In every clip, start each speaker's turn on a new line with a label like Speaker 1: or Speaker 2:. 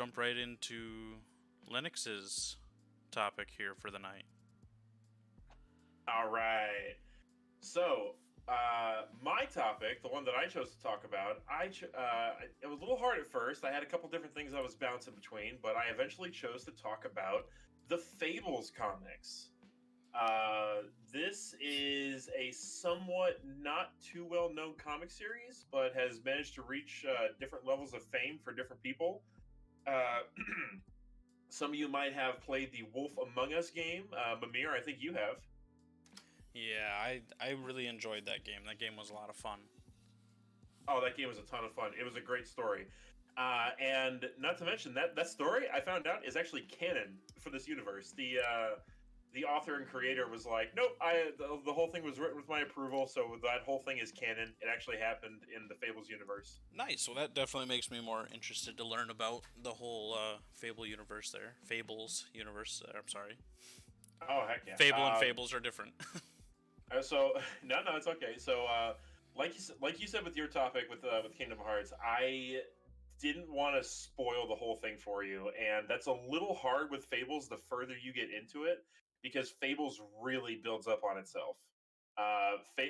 Speaker 1: jump right into Lennex's topic here for the night.
Speaker 2: All right. So, my topic, the one that I chose to talk about, it was a little hard at first. I had a couple different things I was bouncing between, but I eventually chose to talk about the Fables comics. This is a somewhat not too well known comic series, but has managed to reach different levels of fame for different people. Uh, some of you might have played the Wolf Among Us game. Mimir, I think you have.
Speaker 1: Yeah, I really enjoyed that game. That game was a lot of fun.
Speaker 2: Oh, that game was a ton of fun. It was a great story. And not to mention that story I found out is actually canon for this universe. The author and creator was like, nope, the whole thing was written with my approval, so that whole thing is canon. It actually happened in the Fables universe.
Speaker 1: Nice. Well, that definitely makes me more interested to learn about the whole Fable universe there. Fables universe. I'm sorry.
Speaker 2: Oh heck yeah.
Speaker 1: Fable and Fables are different.
Speaker 2: So no, it's okay. So like you said with your topic with Kingdom Hearts, I didn't want to spoil the whole thing for you, and that's a little hard with Fables the further you get into it, because Fables really builds up on itself.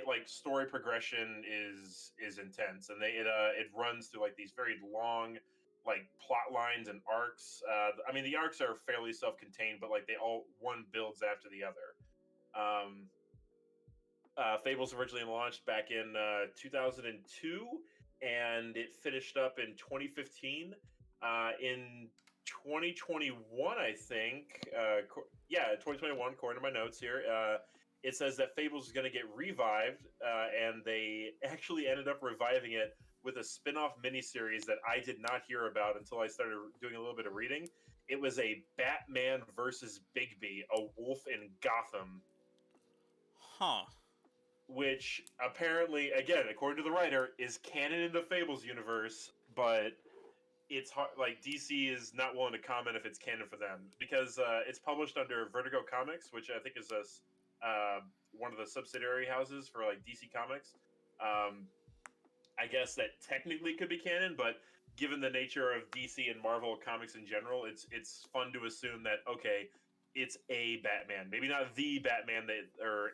Speaker 2: Like story progression is intense, and it runs through like these very long like plot lines and arcs. I mean, the arcs are fairly self-contained, but like they all one builds after the other. Um, Fables originally launched back in 2002, and it finished up in 2015. In 2021, I think, 2021, according to my notes here, it says that Fables is going to get revived, and they actually ended up reviving it with a spin-off miniseries that I did not hear about until I started doing a little bit of reading. It was a Batman versus Bigby, a wolf in Gotham.
Speaker 1: Huh.
Speaker 2: Which apparently, again, according to the writer, is canon in the Fables universe, but it's hard. Like DC is not willing to comment if it's canon for them, because it's published under Vertigo Comics, which I think is one of the subsidiary houses for like DC Comics. I guess that technically could be canon, but given the nature of DC and Marvel comics in general, it's fun to assume that okay, it's a Batman, maybe not the Batman that or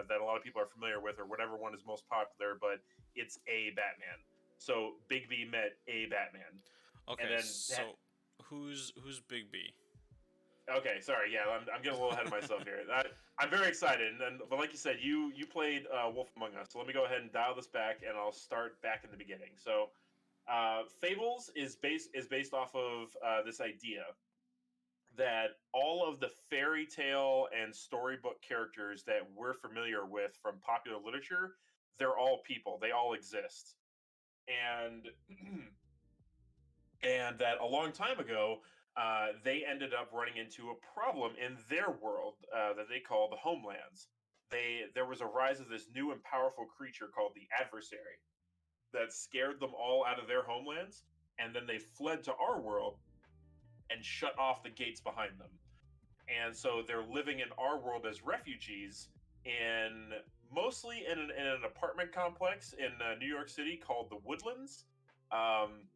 Speaker 2: that a lot of people are familiar with, or whatever one is most popular, but it's a Batman. So Bigby met a Batman.
Speaker 1: Okay,
Speaker 2: And then
Speaker 1: who's Big B?
Speaker 2: Okay, sorry, yeah, I'm getting a little ahead of myself here. I'm very excited, but like you said, you played Wolf Among Us, so let me go ahead and dial this back, and I'll start back in the beginning. So, Fables is based off of this idea that all of the fairy tale and storybook characters that we're familiar with from popular literature, they're all people. They all exist. And and that a long time ago, they ended up running into a problem in their world that they call the Homelands. There was a rise of this new and powerful creature called the Adversary that scared them all out of their homelands, and then they fled to our world and shut off the gates behind them. And so they're living in our world as refugees in mostly in an apartment complex in New York City called the Woodlands, um,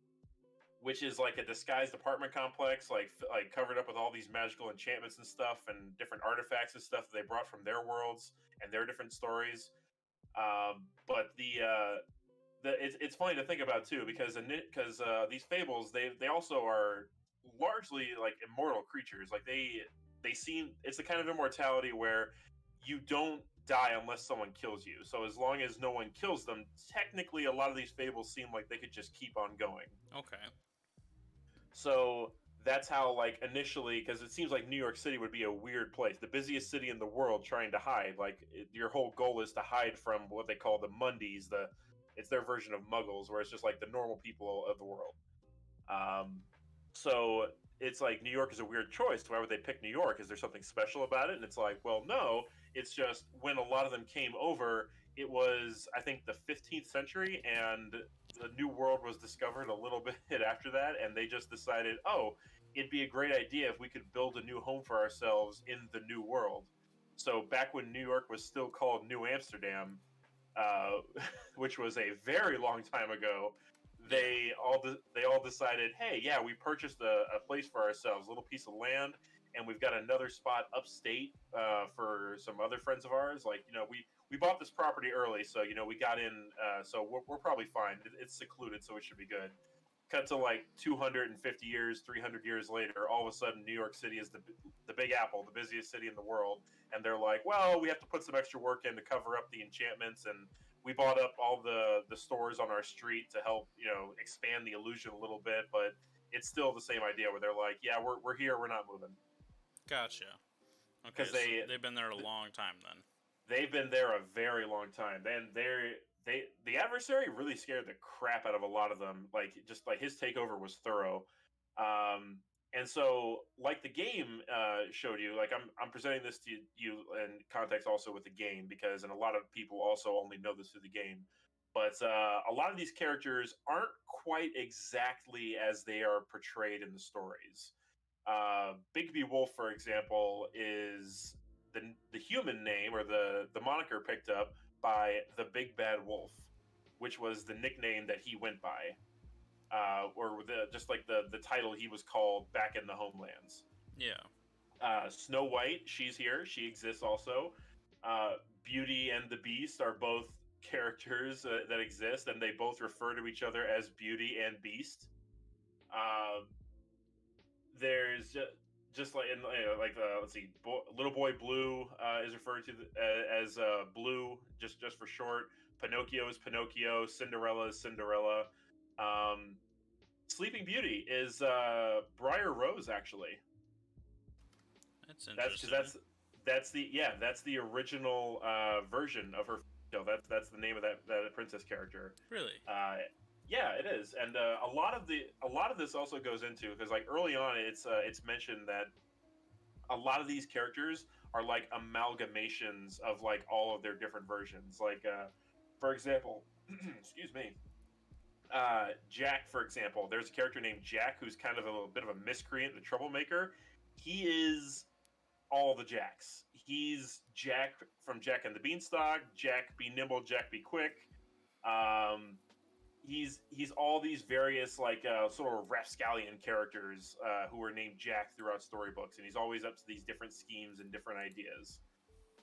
Speaker 2: which is like a disguised apartment complex, like covered up with all these magical enchantments and stuff, and different artifacts and stuff that they brought from their worlds and their different stories. But it's funny to think about too, because these fables they also are largely like immortal creatures. Like they seem, it's the kind of immortality where you don't die unless someone kills you. So as long as no one kills them, technically a lot of these fables seem like they could just keep on going.
Speaker 1: Okay.
Speaker 2: So that's how, like, initially, because it seems like New York City would be a weird place, the busiest city in the world, trying to hide. Like, your whole goal is to hide from what they call the Mundies. It's their version of Muggles, where it's just like the normal people of the world. So it's like New York is a weird choice. Why would they pick New York? Is there something special about it? And it's like, well, no. It's just when a lot of them came over, it was, I think, the 15th century, and the New World was discovered a little bit after that, and they just decided, oh, it'd be a great idea if we could build a new home for ourselves in the New World. So back when New York was still called New Amsterdam, which was a very long time ago, they all decided, hey, yeah, we purchased a place for ourselves, a little piece of land, and we've got another spot upstate for some other friends of ours. Like, we bought this property early, so we got in, so we're probably fine. It's secluded, so it should be good. Cut to like 250 years, 300 years later, all of a sudden New York City is the Big Apple, the busiest city in the world, and they're like, well, we have to put some extra work in to cover up the enchantments, and we bought up all the stores on our street to help expand the illusion a little bit, but it's still the same idea where they're like, yeah, we're here, we're not moving.
Speaker 1: Gotcha. Okay,
Speaker 2: Because
Speaker 1: so they've been there a long time then.
Speaker 2: They've been there a very long time. And the adversary really scared the crap out of a lot of them. Like, just like his takeover was thorough. And so, like the game showed you, like I'm presenting this to you in context also with the game, because and a lot of people also only know this through the game. But a lot of these characters aren't quite exactly as they are portrayed in the stories. Bigby Wolf, for example, is the human name or the moniker picked up by the Big Bad Wolf, which was the nickname that he went by, or just like the title he was called back in the homelands.
Speaker 1: Yeah.
Speaker 2: Snow White, she's here. She exists also. Beauty and the Beast are both characters that exist, and they both refer to each other as Beauty and Beast. There's just like in let's see, Little Boy Blue is referred to as Blue just for short. Pinocchio is Pinocchio. Cinderella is Cinderella. Sleeping Beauty is Briar Rose, actually.
Speaker 1: That's interesting.
Speaker 2: That's the original version of her. That's the name of that princess character.
Speaker 1: Really?
Speaker 2: Yeah, it is, and a lot of this also goes into, because like early on, it's mentioned that a lot of these characters are like amalgamations of like all of their different versions. Like, for example, excuse me, Jack, for example, there's a character named Jack who's kind of a little bit of a miscreant, the troublemaker. He is all the Jacks. He's Jack from Jack and the Beanstalk, Jack Be Nimble, Jack Be Quick. He's all these various like sort of rapscallion characters who are named Jack throughout storybooks, and he's always up to these different schemes and different ideas.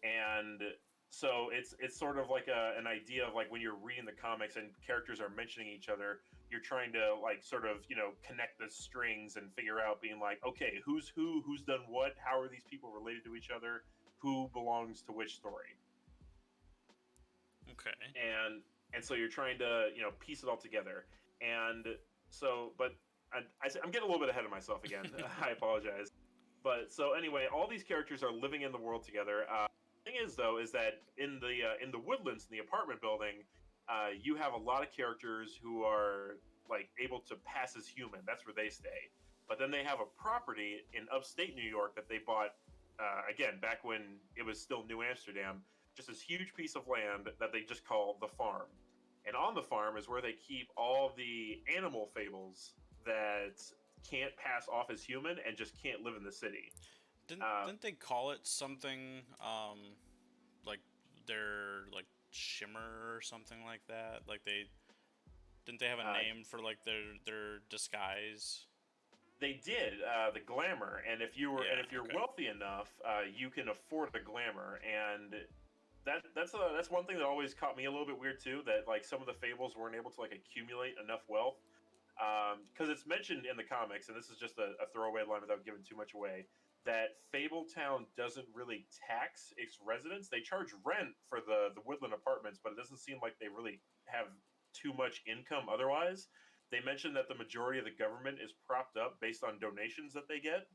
Speaker 2: And so it's sort of like an idea of like when you're reading the comics and characters are mentioning each other, you're trying to like sort of connect the strings and figure out, being like, okay, who's done what, how are these people related to each other, who belongs to which story.
Speaker 1: Okay.
Speaker 2: And so you're trying to piece it all together. And so, but I'm getting a little bit ahead of myself again. I apologize. But so anyway, all these characters are living in the world together. The thing is, though, is that in the woodlands, in the apartment building, you have a lot of characters who are like able to pass as human. That's where they stay. But then they have a property in upstate New York that they bought again back when it was still New Amsterdam. Just this huge piece of land that they just call the farm. And on the farm is where they keep all the animal fables that can't pass off as human and just can't live in the city.
Speaker 1: Didn't they call it something like their like shimmer or something like that? Like didn't they have a name for like their disguise?
Speaker 2: They did, the glamour, and if you're
Speaker 1: okay.
Speaker 2: wealthy enough, you can afford the glamour, and that's one thing that always caught me a little bit weird too. That like some of the fables weren't able to like accumulate enough wealth, because it's mentioned in the comics, and this is just a throwaway line without giving too much away. That Fabletown doesn't really tax its residents. They charge rent for the woodland apartments, but it doesn't seem like they really have too much income otherwise. They mentioned that the majority of the government is propped up based on donations that they get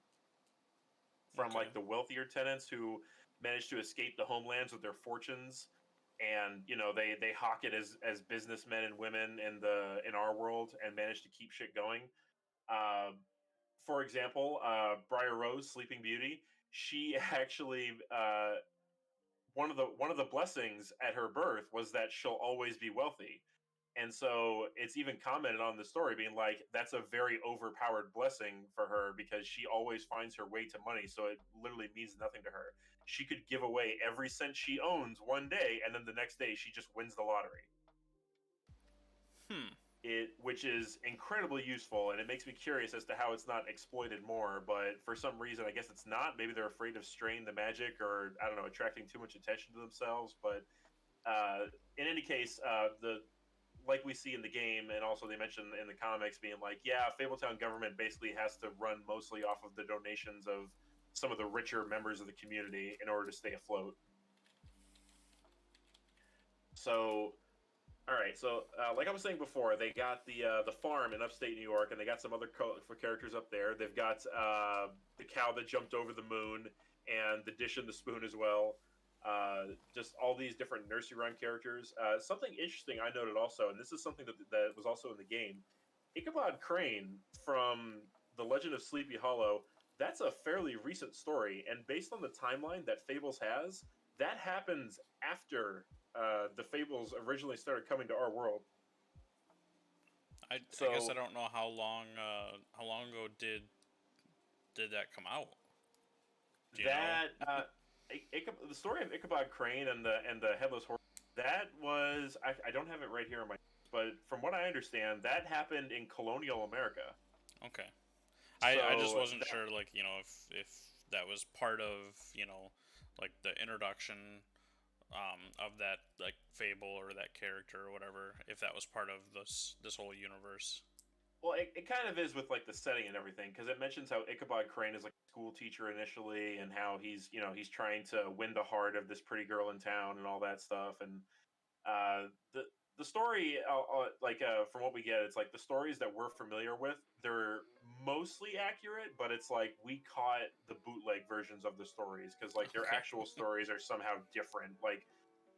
Speaker 2: from like the wealthier tenants who manage to escape the homelands with their fortunes, and they hawk it as businessmen and women in our world and manage to keep shit going. For example, Briar Rose, Sleeping Beauty, she actually one of the blessings at her birth was that she'll always be wealthy. And so it's even commented on the story, being like, that's a very overpowered blessing for her because she always finds her way to money. So it literally means nothing to her. She could give away every cent she owns one day, and then the next day she just wins the lottery. which is incredibly useful, and it makes me curious as to how it's not exploited more. But for some reason, I guess it's not. Maybe they're afraid of straying the magic, or I don't know, attracting too much attention to themselves. But in any case, the like we see in the game, and also they mention in the comics, being like, yeah, Fabletown government basically has to run mostly off of the donations of some of the richer members of the community in order to stay afloat. So, all right, so like I was saying before, they got the farm in upstate New York, and they got some other colorful characters up there. They've got the cow that jumped over the moon, and the dish and the spoon as well. Just all these different nursery rhyme characters. Something interesting I noted also, and this is something that was also in the game. Ichabod Crane from The Legend of Sleepy Hollow. That's a fairly recent story, and based on the timeline that Fables has, that happens after the Fables originally started coming to our world.
Speaker 1: I guess I don't know how long ago did that come out. Do you know?
Speaker 2: The story of Ichabod Crane and the Headless Horse, that was I don't have it right here in my, but from what I understand, that happened in colonial America.
Speaker 1: Okay. I just wasn't sure, like, you know, if that was part of, you know, like the introduction of that, like, fable or that character or whatever, if that was part of this whole universe.
Speaker 2: Well, it kind of is with like the setting and everything, because it mentions how Ichabod Crane is like a school teacher initially, and how he's trying to win the heart of this pretty girl in town and all that stuff. And the story, from what we get, it's like the stories that we're familiar with, they're mostly accurate, but it's like we caught the bootleg versions of the stories, because like their actual stories are somehow different. Like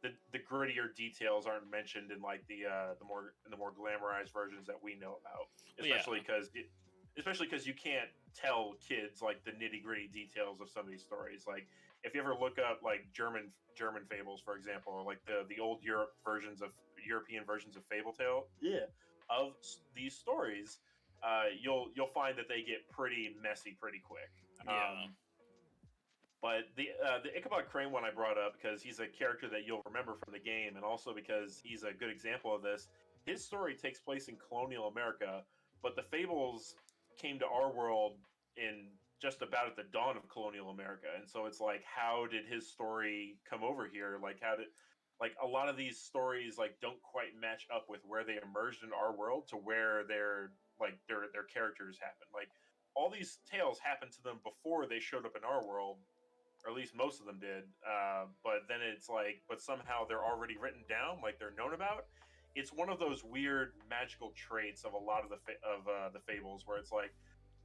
Speaker 2: the grittier details aren't mentioned in like the more glamorized versions that we know about, especially because you can't tell kids like the nitty gritty details of some of these stories. Like if you ever look up like German fables, for example, or like the old European versions of Fabletail, of these stories, you'll find that they get pretty messy pretty quick.
Speaker 1: Yeah.
Speaker 2: But the Ichabod Crane one I brought up because he's a character that you'll remember from the game, and also because he's a good example of this. His story takes place in colonial America, but the fables came to our world in just about at the dawn of colonial America. And so it's like, how did his story come over here? Like, how did, like, a lot of these stories like don't quite match up with where they emerged in our world to where their characters happen. Like all these tales happened to them before they showed up in our world, or at least most of them did. But then it's like, but somehow they're already written down, like they're known about. It's one of those weird magical traits of a lot of the fables, where it's like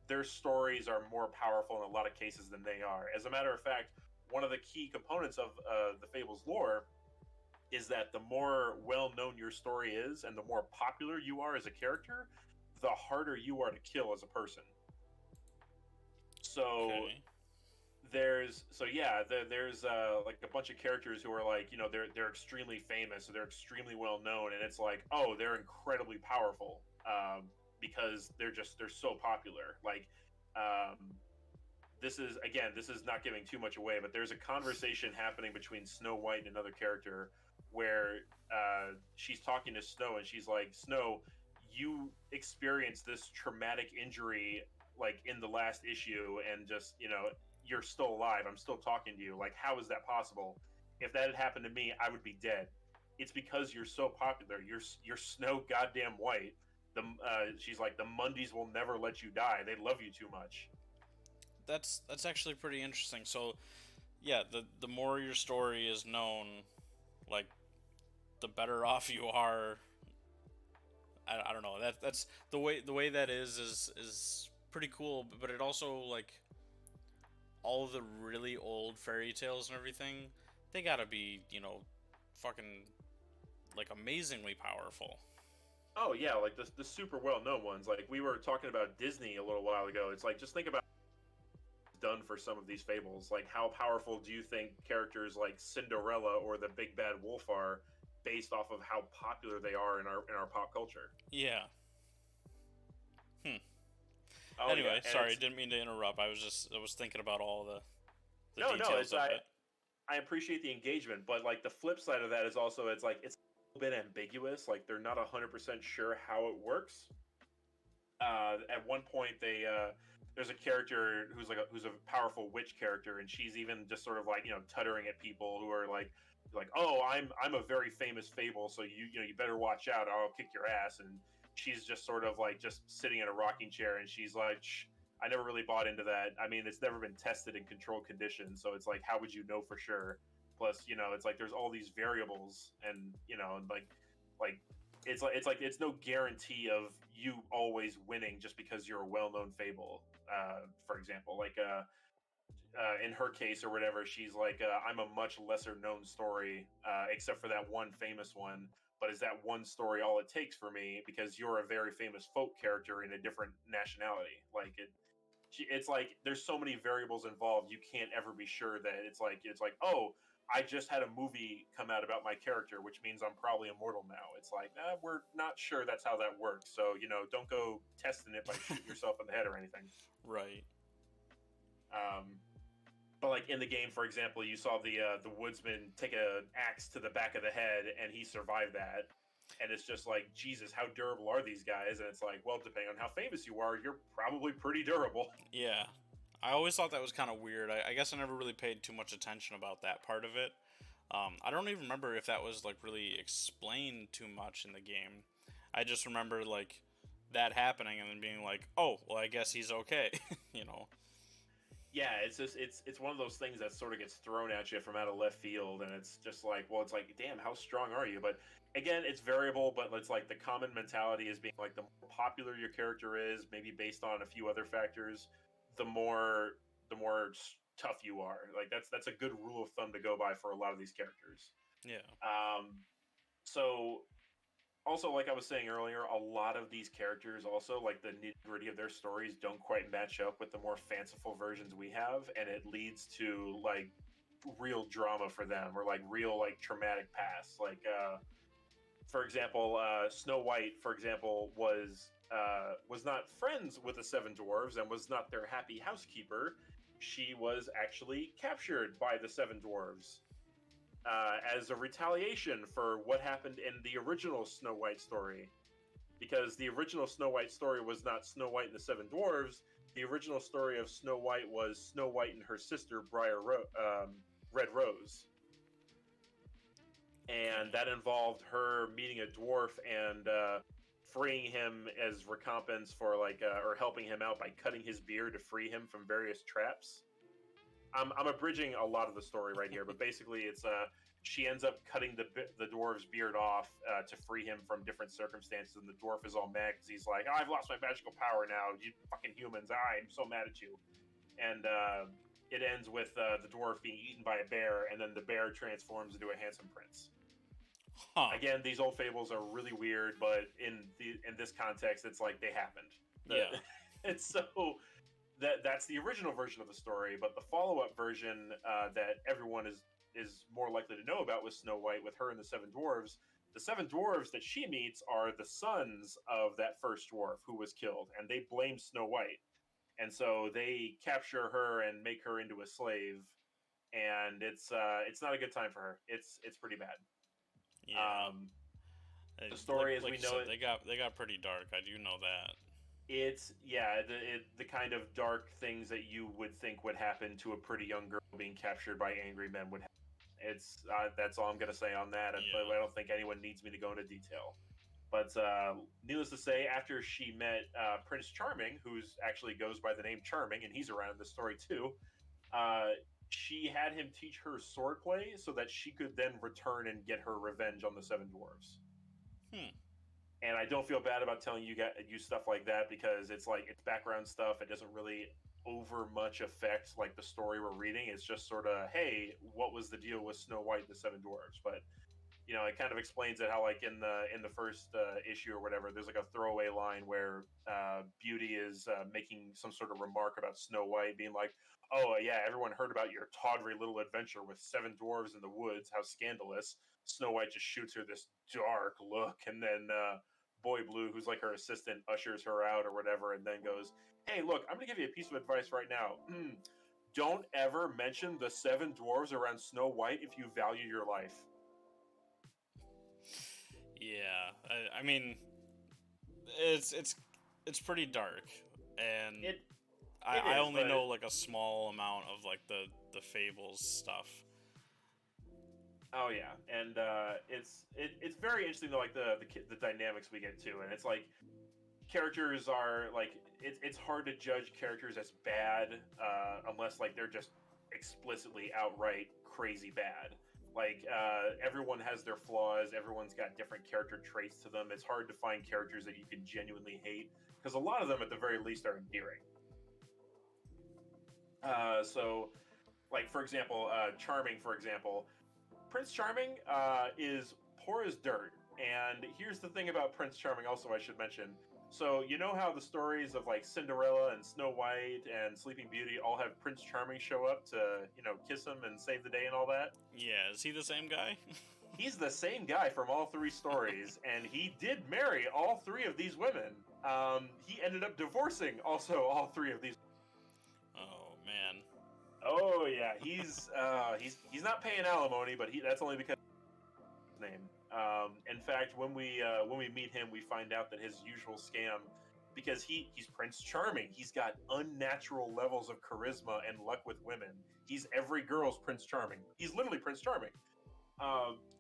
Speaker 2: their stories are more powerful in a lot of cases than they are. As a matter of fact, one of the key components of the fables lore is that the more well known your story is, and the more popular you are as a character, the harder you are to kill as a person. So.
Speaker 1: Okay.
Speaker 2: There's like a bunch of characters who are like, they're extremely famous, so they're extremely well known, and it's like, oh, they're incredibly powerful because they're so popular. Like this is not giving too much away, but there's a conversation happening between Snow White and another character where she's talking to Snow, and she's like, Snow, you experienced this traumatic injury like in the last issue, and just you're still alive. I'm still talking to you. Like, how is that possible? If that had happened to me, I would be dead. It's because you're so popular. You're Snow goddamn White. She's like, the Mundies will never let you die. They love you too much.
Speaker 1: That's actually pretty interesting. So, yeah, the more your story is known, like, the better off you are. I don't know. That's the way that is pretty cool. But it also, like, all the really old fairy tales and everything, they gotta be, fucking, like, amazingly powerful.
Speaker 2: Oh yeah, like the super well known ones. Like we were talking about Disney a little while ago. It's like, just think about done for some of these fables. Like, how powerful do you think characters like Cinderella or the Big Bad Wolf are, based off of how popular they are in our pop culture?
Speaker 1: Yeah.
Speaker 2: Oh,
Speaker 1: anyway,
Speaker 2: yeah.
Speaker 1: Sorry, didn't mean to interrupt. I was thinking about all the
Speaker 2: no,
Speaker 1: details of it.
Speaker 2: I appreciate the engagement, but like the flip side of that is also, it's like, it's bit ambiguous. Like they're not 100% sure how it works. At one point, there's a character who's a powerful witch character, and she's even just sort of like tuttering at people who are like, oh, I'm a very famous fable, so you better watch out, or I'll kick your ass. And she's just sort of like just sitting in a rocking chair, and she's like, shh, I never really bought into that. I mean, it's never been tested in controlled conditions, so it's like, how would you know for sure? Plus, it's like there's all these variables, and like it's no guarantee of you always winning just because you're a well-known fable. For example, in her case or whatever, she's like, I'm a much lesser known story, except for that one famous one. But is that one story all it takes for me? Because you're a very famous folk character in a different nationality. It's like there's so many variables involved. You can't ever be sure that it's like, oh, I just had a movie come out about my character, which means I'm probably immortal now. It's like, we're not sure that's how that works. So don't go testing it by shooting yourself in the head or anything.
Speaker 1: Right.
Speaker 2: But like in the game, for example, you saw the woodsman take an axe to the back of the head, and he survived that. And it's just like, Jesus, how durable are these guys? And it's like, well, depending on how famous you are, you're probably pretty durable.
Speaker 1: Yeah. I always thought that was kind of weird. I guess I never really paid too much attention about that part of it. I don't even remember if that was like really explained too much in the game. I just remember like that happening and then being like, oh, well, I guess he's okay,
Speaker 2: Yeah, it's just it's one of those things that sort of gets thrown at you from out of left field, and it's just like, well, it's like, damn, how strong are you? But again, it's variable, but it's like the common mentality is being like, the more popular your character is, maybe based on a few other factors, the more tough you are. Like that's a good rule of thumb to go by for a lot of these characters.
Speaker 1: Yeah.
Speaker 2: So also, like I was saying earlier, a lot of these characters also, like the nitty-gritty of their stories, don't quite match up with the more fanciful versions we have, and it leads to like real drama for them, or like real like traumatic past. Like for example, Snow White, for example, was not friends with the Seven Dwarves and was not their happy housekeeper. She was actually captured by the Seven Dwarves as a retaliation for what happened in the original Snow White story. Because the original Snow White story was not Snow White and the Seven Dwarves. The original story of Snow White was Snow White and her sister Red Rose. And that involved her meeting a dwarf and freeing him as recompense for or helping him out by cutting his beard to free him from various traps. I'm abridging a lot of the story right here, but basically it's she ends up cutting the dwarf's beard off to free him from different circumstances, and the dwarf is all mad because he's like, oh, I've lost my magical power now, you fucking humans, I'm so mad at you. And it ends with the dwarf being eaten by a bear, and then the bear transforms into a handsome prince.
Speaker 1: Huh.
Speaker 2: Again, these old fables are really weird, but in this context, it's like they happened.
Speaker 1: Yeah.
Speaker 2: And so that's the original version of the story, but the follow-up version that everyone is more likely to know about with Snow White, with her and the Seven Dwarves. The Seven Dwarves that she meets are the sons of that first dwarf who was killed, and they blame Snow White. And so they capture her and make her into a slave, and it's not a good time for her. It's pretty bad.
Speaker 1: Yeah.
Speaker 2: The story, as we know
Speaker 1: it, they got pretty dark. I do know that.
Speaker 2: It's the kind of dark things that you would think would happen to a pretty young girl being captured by angry men would happen. It's that's all I'm gonna say on that.
Speaker 1: Yeah.
Speaker 2: But I don't think anyone needs me to go into detail. But needless to say, after she met Prince Charming, who's actually goes by the name Charming, and he's around in the story too, she had him teach her swordplay so that she could then return and get her revenge on the Seven Dwarves. And I don't feel bad about telling you stuff like that, because it's like, it's background stuff. It doesn't really over much affect like the story we're reading. It's just sort of, hey, what was the deal with Snow White and the Seven Dwarves? But it kind of explains it, how like in the first issue or whatever, there's like a throwaway line where Beauty is making some sort of remark about Snow White, being like, oh yeah, everyone heard about your tawdry little adventure with seven dwarves in the woods. How scandalous. Snow White just shoots her this dark look, and then Boy Blue, who's like her assistant, ushers her out or whatever, and then goes, hey, look, I'm going to give you a piece of advice right now. Don't ever mention the seven dwarves around Snow White if you value your life.
Speaker 1: I mean, it's pretty dark, and
Speaker 2: It
Speaker 1: I
Speaker 2: is,
Speaker 1: only
Speaker 2: but
Speaker 1: know like a small amount of like the Fables stuff.
Speaker 2: oh yeah, and it's very interesting though, like the dynamics we get to, and it's like characters are like it's hard to judge characters as bad unless like they're just explicitly outright crazy bad. Like everyone has their flaws, everyone's got different character traits to them. It's hard to find characters that you can genuinely hate because a lot of them at the very least are endearing. So like for example, Charming, for example, Prince Charming is poor as dirt. And here's the thing about Prince Charming, also, I should mention. So, you know how the stories of like Cinderella and Snow White and Sleeping Beauty all have Prince Charming show up to, kiss him and save the day and all that?
Speaker 1: Yeah, is he the same guy?
Speaker 2: He's the same guy from all three stories, and he did marry all three of these women. He ended up divorcing also all three of these.
Speaker 1: Oh man.
Speaker 2: Oh yeah, he's not paying alimony, but that's only because of his name. In fact, when we meet him, we find out that his usual scam, because he's Prince Charming, he's got unnatural levels of charisma and luck with women. He's every girl's Prince Charming. He's literally Prince Charming.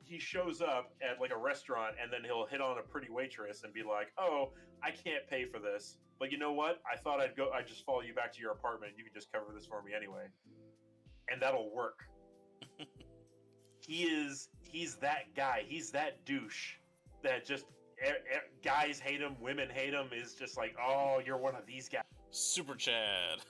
Speaker 2: He shows up at like a restaurant and then he'll hit on a pretty waitress and be like, "Oh, I can't pay for this, but you know what? I thought I'd just follow you back to your apartment. You can just cover this for me anyway," and that'll work. He's that guy. He's that douche that just guys hate him, women hate him. Is just like, "Oh, you're one of these guys."
Speaker 1: Super Chad.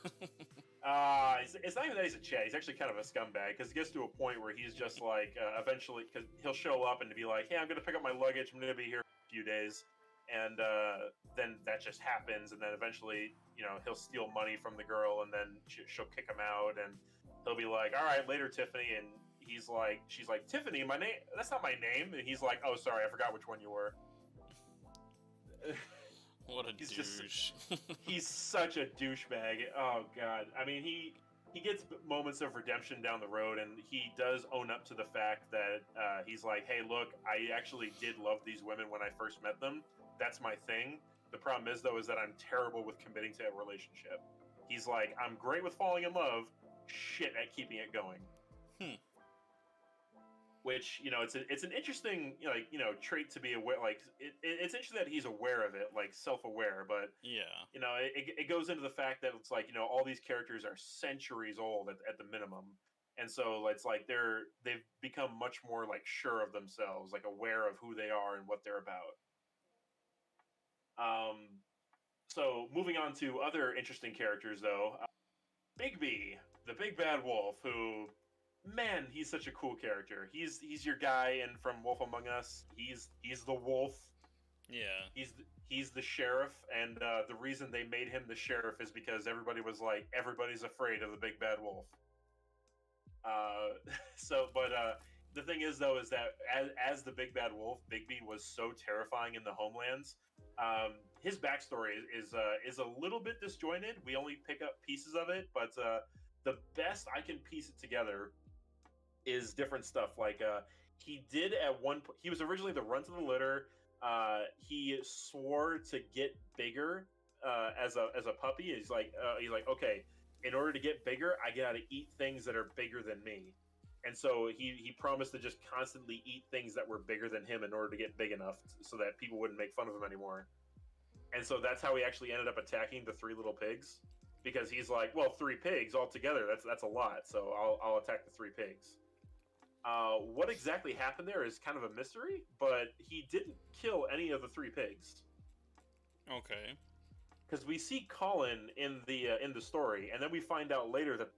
Speaker 2: It's not even that he's a Chad. He's actually kind of a scumbag because it gets to a point where he's just like, eventually, because he'll show up and be like, "Hey, I'm going to pick up my luggage. I'm going to be here for a few days," and then that just happens, and then eventually, he'll steal money from the girl, and then she'll kick him out, and he'll be like, "All right, later, Tiffany," and she's like, "Tiffany, my name? That's not my name," and he's like, "Oh, sorry, I forgot which one you were."
Speaker 1: What a
Speaker 2: he's
Speaker 1: douche.
Speaker 2: He's such a douchebag. Oh god. I mean, he gets moments of redemption down the road, and he does own up to the fact that he's like, "Hey, look, I actually did love these women when I first met them. That's my thing. The problem is, though, is that I'm terrible with committing to a relationship." He's like, "I'm great with falling in love, shit at keeping it going." Which, it's an interesting trait to be aware. Like it's interesting that he's aware of it, like self-aware, but
Speaker 1: yeah,
Speaker 2: it goes into the fact that it's like, all these characters are centuries old at the minimum, and so it's like they've become much more like sure of themselves, like aware of who they are and what they're about. So moving on to other interesting characters, though, Bigby, the big bad wolf, who, man, he's such a cool character. He's your guy in from Wolf Among Us. He's the wolf.
Speaker 1: yeah.
Speaker 2: He's the sheriff, and the reason they made him the sheriff is because everybody was like, everybody's afraid of the big bad wolf. But the thing is, though, is that as the big bad wolf, Bigby was so terrifying in the Homelands. His backstory is a little bit disjointed. We only pick up pieces of it, but the best I can piece it together is different stuff. Like he did at one point. He was originally the runt of the litter. He swore to get bigger as a puppy. He's like, okay, in order to get bigger, I gotta eat things that are bigger than me. And so he promised to just constantly eat things that were bigger than him in order to get big enough so that people wouldn't make fun of him anymore. And so that's how he actually ended up attacking the three little pigs, because he's like, well, three pigs altogether, that's a lot, so I'll attack the three pigs. What exactly happened there is kind of a mystery, but he didn't kill any of the three pigs.
Speaker 1: Okay.
Speaker 2: Because we see Colin in the story, and then we find out later that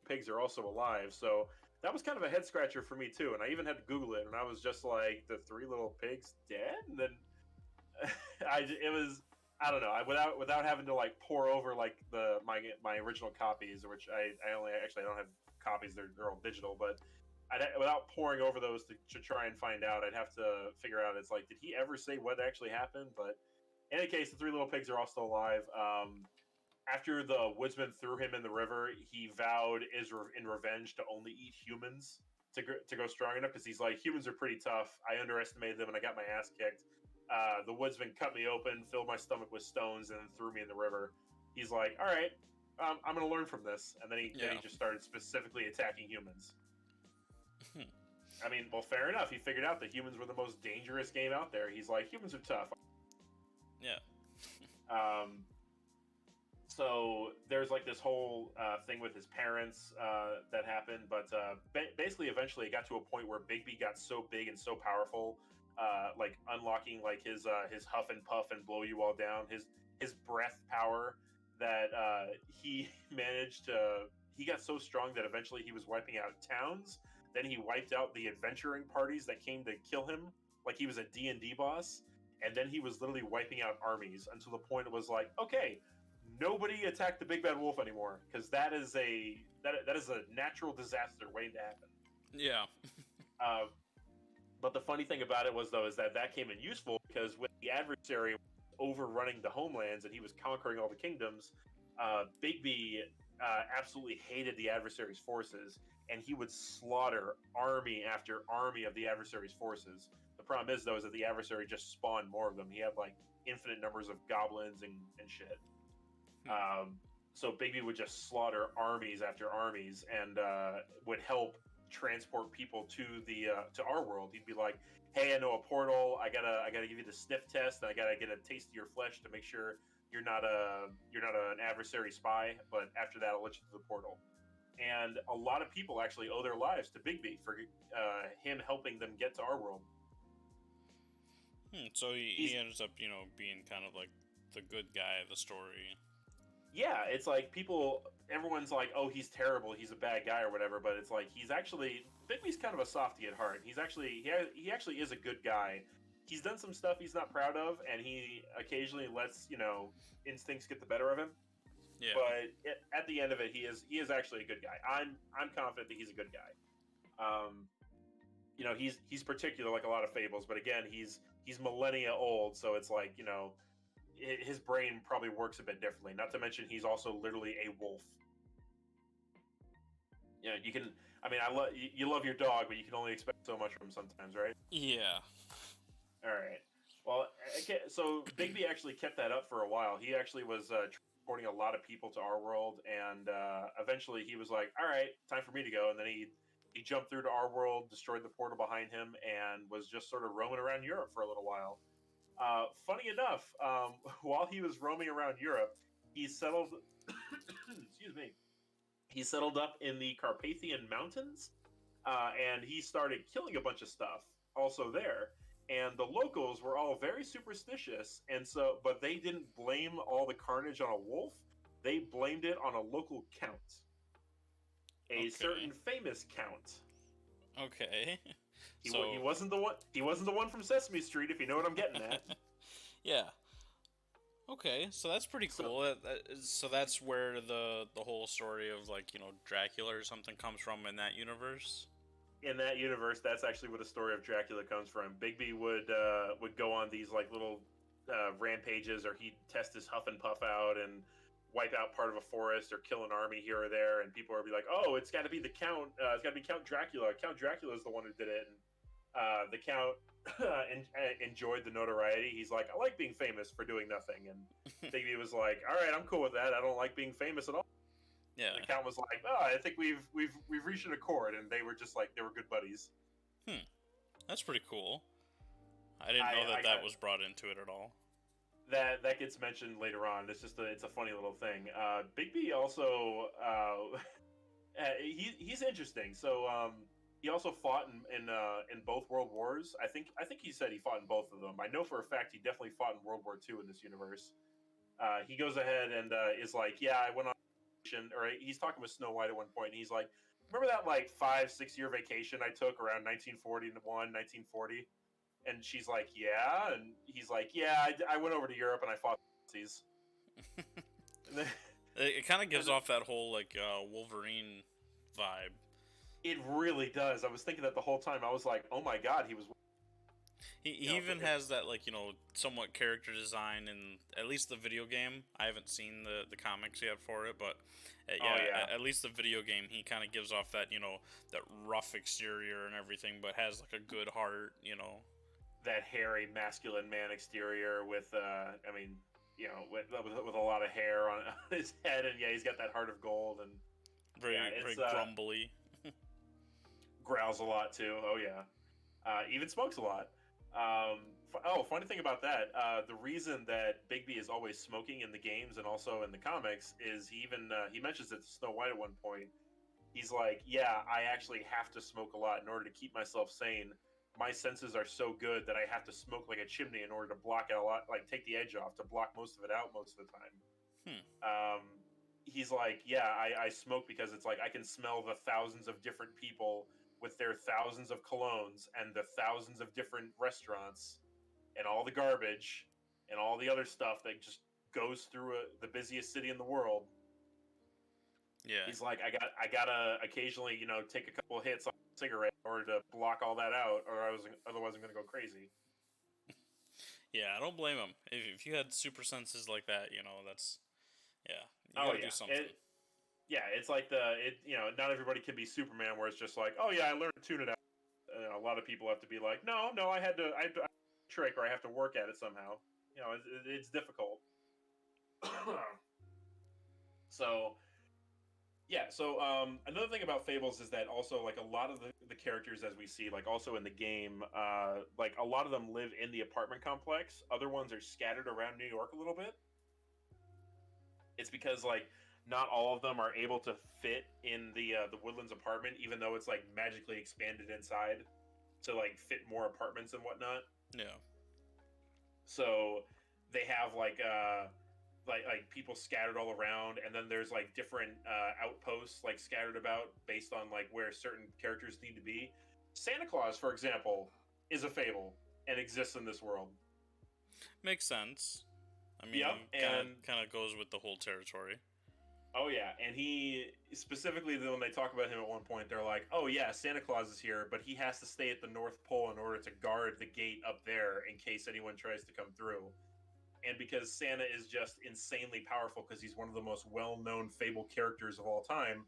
Speaker 2: pigs are also alive. So that was kind of a head scratcher for me too. And I even had to Google it, and I was just like, the three little pigs dead? And then I don't know. Without having to like pour over like my original copies, which I don't have copies. They're all digital, but without pouring over those to try and find out, I'd have to figure out. It's like, did he ever say what actually happened? But in any case, the three little pigs are all still alive. After the woodsman threw him in the river, he vowed in revenge to only eat humans to go strong enough, because he's like, humans are pretty tough. I underestimated them and I got my ass kicked. the woodsman cut me open, filled my stomach with stones, and then threw me in the river. He's like, all right, I'm going to learn from this. And then he just started specifically attacking humans. I mean, well, fair enough. He figured out that humans were the most dangerous game out there. He's like, humans are tough.
Speaker 1: Yeah.
Speaker 2: So there's like this whole thing with his parents that happened, but basically, eventually, it got to a point where Bigby got so big and so powerful, like unlocking like his huff and puff and blow you all down, his breath power, that he managed to. He got so strong that eventually he was wiping out towns. Then he wiped out the adventuring parties that came to kill him, like he was a D&D boss. And then he was literally wiping out armies until the point it was like, okay, nobody attack the big bad wolf anymore, because that is a natural disaster waiting to happen.
Speaker 1: Yeah.
Speaker 2: But the funny thing about it was, though, is that came in useful, because when the adversary was overrunning the homelands and he was conquering all the kingdoms, Bigby absolutely hated the adversary's forces, and he would slaughter army after army of the adversary's forces. The problem is, though, is that the adversary just spawned more of them. He had like infinite numbers of goblins and shit. So Bigby would just slaughter armies after armies, and would help transport people to our world. He'd be like, "Hey, I know a portal. I gotta give you the sniff test, and I gotta get a taste of your flesh to make sure you're not an adversary spy. But after that, I'll let you through the portal." And a lot of people actually owe their lives to Bigby for him helping them get to our world.
Speaker 1: So he ends up, being kind of like the good guy of the story.
Speaker 2: Yeah, it's like everyone's like, oh, he's terrible, he's a bad guy or whatever, but it's like Bigby's kind of a softie at heart. He actually is a good guy. He's done some stuff he's not proud of, and he occasionally lets, instincts get the better of him. Yeah. But at the end of it, he is actually a good guy. I'm confident that he's a good guy. He's particular, like a lot of Fables, but again, he's millennia old, so it's like, his brain probably works a bit differently. Not to mention, he's also literally a wolf. You can. I mean, you love your dog, but you can only expect so much from him sometimes, right?
Speaker 1: Yeah.
Speaker 2: All right. Well, okay, so Bigby actually kept that up for a while. He actually was transporting a lot of people to our world, and eventually he was like, "All right, time for me to go." And then he jumped through to our world, destroyed the portal behind him, and was just sort of roaming around Europe for a little while. Funny enough, while he was roaming around Europe, he settled. Excuse me. He settled up in the Carpathian Mountains, and he started killing a bunch of stuff also there. And the locals were all very superstitious, but they didn't blame all the carnage on a wolf. They blamed it on a local count, a certain famous count.
Speaker 1: Okay.
Speaker 2: He wasn't the one. He wasn't the one from Sesame Street, if you know what I'm getting at.
Speaker 1: Yeah. Okay, so that's pretty cool. So that's where the whole story of Dracula or something comes from in that universe.
Speaker 2: In that universe, that's actually where the story of Dracula comes from. Bigby would go on these little rampages, or he'd test his huff and puff out and wipe out part of a forest or kill an army here or there, and people would be like, "Oh, it's got to be the Count. It's got to be Count Dracula. Count Dracula is the one who did it." And the Count enjoyed the notoriety. He's like, "I like being famous for doing nothing." And Bigby was like, "All right, I'm cool with that. I don't like being famous at all." Yeah. And the Count was like, "Oh, I think we've reached an accord," and they were just like, they were good buddies.
Speaker 1: That's pretty cool. I didn't know that was brought into it at all.
Speaker 2: That gets mentioned later on. It's a funny little thing. Bigby also he's interesting. So he also fought in both World Wars. I think he said he fought in both of them. I know for a fact he definitely fought in World War II in this universe. He goes ahead and is like, "Yeah, I went on." Or he's talking with Snow White at one point, and he's like, "Remember that 5-6 year vacation I took around 1941, 1940?" And she's like, "Yeah," and he's like, "Yeah, I went over to Europe and I fought Nazis."
Speaker 1: It kind of gives off that whole Wolverine vibe.
Speaker 2: It really does. I was thinking that the whole time. I was like, "Oh my god, he was."
Speaker 1: He even has that somewhat character design in at least the video game. I haven't seen the comics yet for it, but at least the video game, he kind of gives off that that rough exterior and everything, but has a good heart.
Speaker 2: that hairy masculine man exterior with I mean, you know, with a lot of hair on his head, and yeah, he's got that heart of gold, and
Speaker 1: Very
Speaker 2: yeah, it's
Speaker 1: very grumbly.
Speaker 2: growls a lot too. Oh yeah, even smokes a lot. Funny thing about that, the reason that Bigby is always smoking in the games and also in the comics is he mentions it to Snow White at one point. He's like, yeah, I actually have to smoke a lot in order to keep myself sane. My senses are so good that I have to smoke like a chimney in order to block it a lot, like take the edge off, to block most of it out most of the time. He's like, yeah, I smoke because it's like I can smell the thousands of different people with their thousands of colognes and the thousands of different restaurants and all the garbage and all the other stuff that just goes through the busiest city in the world.
Speaker 1: Yeah.
Speaker 2: He's like, I gotta occasionally, you know, take a couple of hits on a cigarette in order to block all that out, or otherwise I'm gonna go crazy.
Speaker 1: Yeah, I don't blame him. If you had super senses like that, you know, that's you
Speaker 2: Oh
Speaker 1: gotta
Speaker 2: yeah,
Speaker 1: do something.
Speaker 2: it's like you know, not everybody can be Superman, where it's just like, oh yeah, I learned to tune it out. A lot of people have to be like, no, I had to trick, or I have to work at it somehow. You know, it's difficult. So yeah, so another thing about Fables is that also like a lot of the characters as we see, like also in the game, like a lot of them live in the apartment complex. Other ones are scattered around New York a little bit. It's because like not all of them are able to fit in the Woodlands apartment, even though it's like magically expanded inside to like fit more apartments and whatnot.
Speaker 1: Yeah.
Speaker 2: So they have like people scattered all around, and then there's like different outposts like scattered about based on like where certain characters need to be. Santa Claus, for example, is a fable and exists in this world.
Speaker 1: Makes sense. I mean,
Speaker 2: Yep, and
Speaker 1: kind of goes with the whole territory.
Speaker 2: oh yeah, and he specifically when they talk about him at one point, they're like, "Oh yeah, Santa Claus is here, but he has to stay at the North Pole in order to guard the gate up there in case anyone tries to come through." And because Santa is just insanely powerful because he's one of the most well-known fable characters of all time,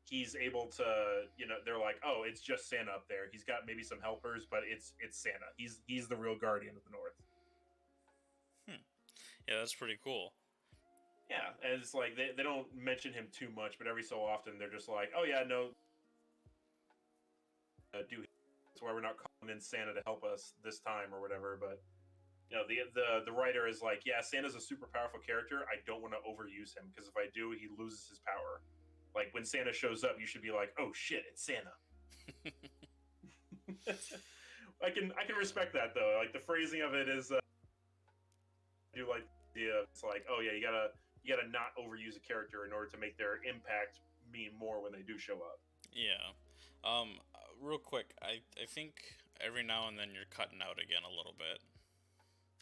Speaker 2: he's able to, you know, they're like, "Oh, it's just Santa up there. He's got maybe some helpers, but it's Santa. He's the real guardian of the North."
Speaker 1: Yeah, that's pretty cool.
Speaker 2: Yeah, and it's like they don't mention him too much, but every so often they're just like, "Oh yeah, no, do that's why we're not calling in Santa to help us this time or whatever." But you know, the writer is like, "Yeah, Santa's a super powerful character. I don't want to overuse him because if I do, he loses his power. Like when Santa shows up, you should be like, oh shit, it's Santa." I can respect that though. Like the phrasing of it is, I do like the idea. It's like, oh yeah, you gotta not overuse a character in order to make their impact mean more when they do show up.
Speaker 1: Yeah. Real quick, I think every now and then you're cutting out again a little bit.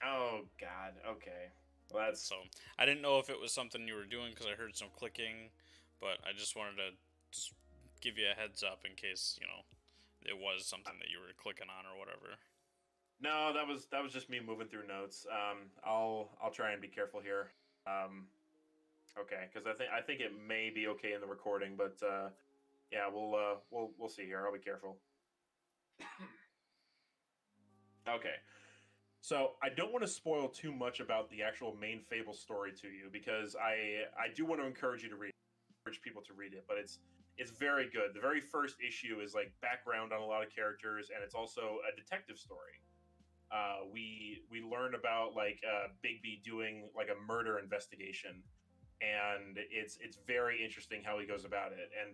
Speaker 2: Oh God. Okay. Well, that's
Speaker 1: So I didn't know if it was something you were doing because I heard some clicking, but I just wanted to just give you a heads up in case it was something that you were clicking on or whatever.
Speaker 2: no. That was just me moving through notes. I'll try and be careful here. Okay, because I think it may be okay in the recording, but yeah, we'll see here. I'll be careful. Okay. So I don't want to spoil too much about the actual main Fable story to you because I do want to encourage you to read it, encourage people to read it, but it's very good. The very first issue is like background on a lot of characters, and it's also a detective story. We learn about like Bigby doing like a murder investigation, and it's very interesting how he goes about it, and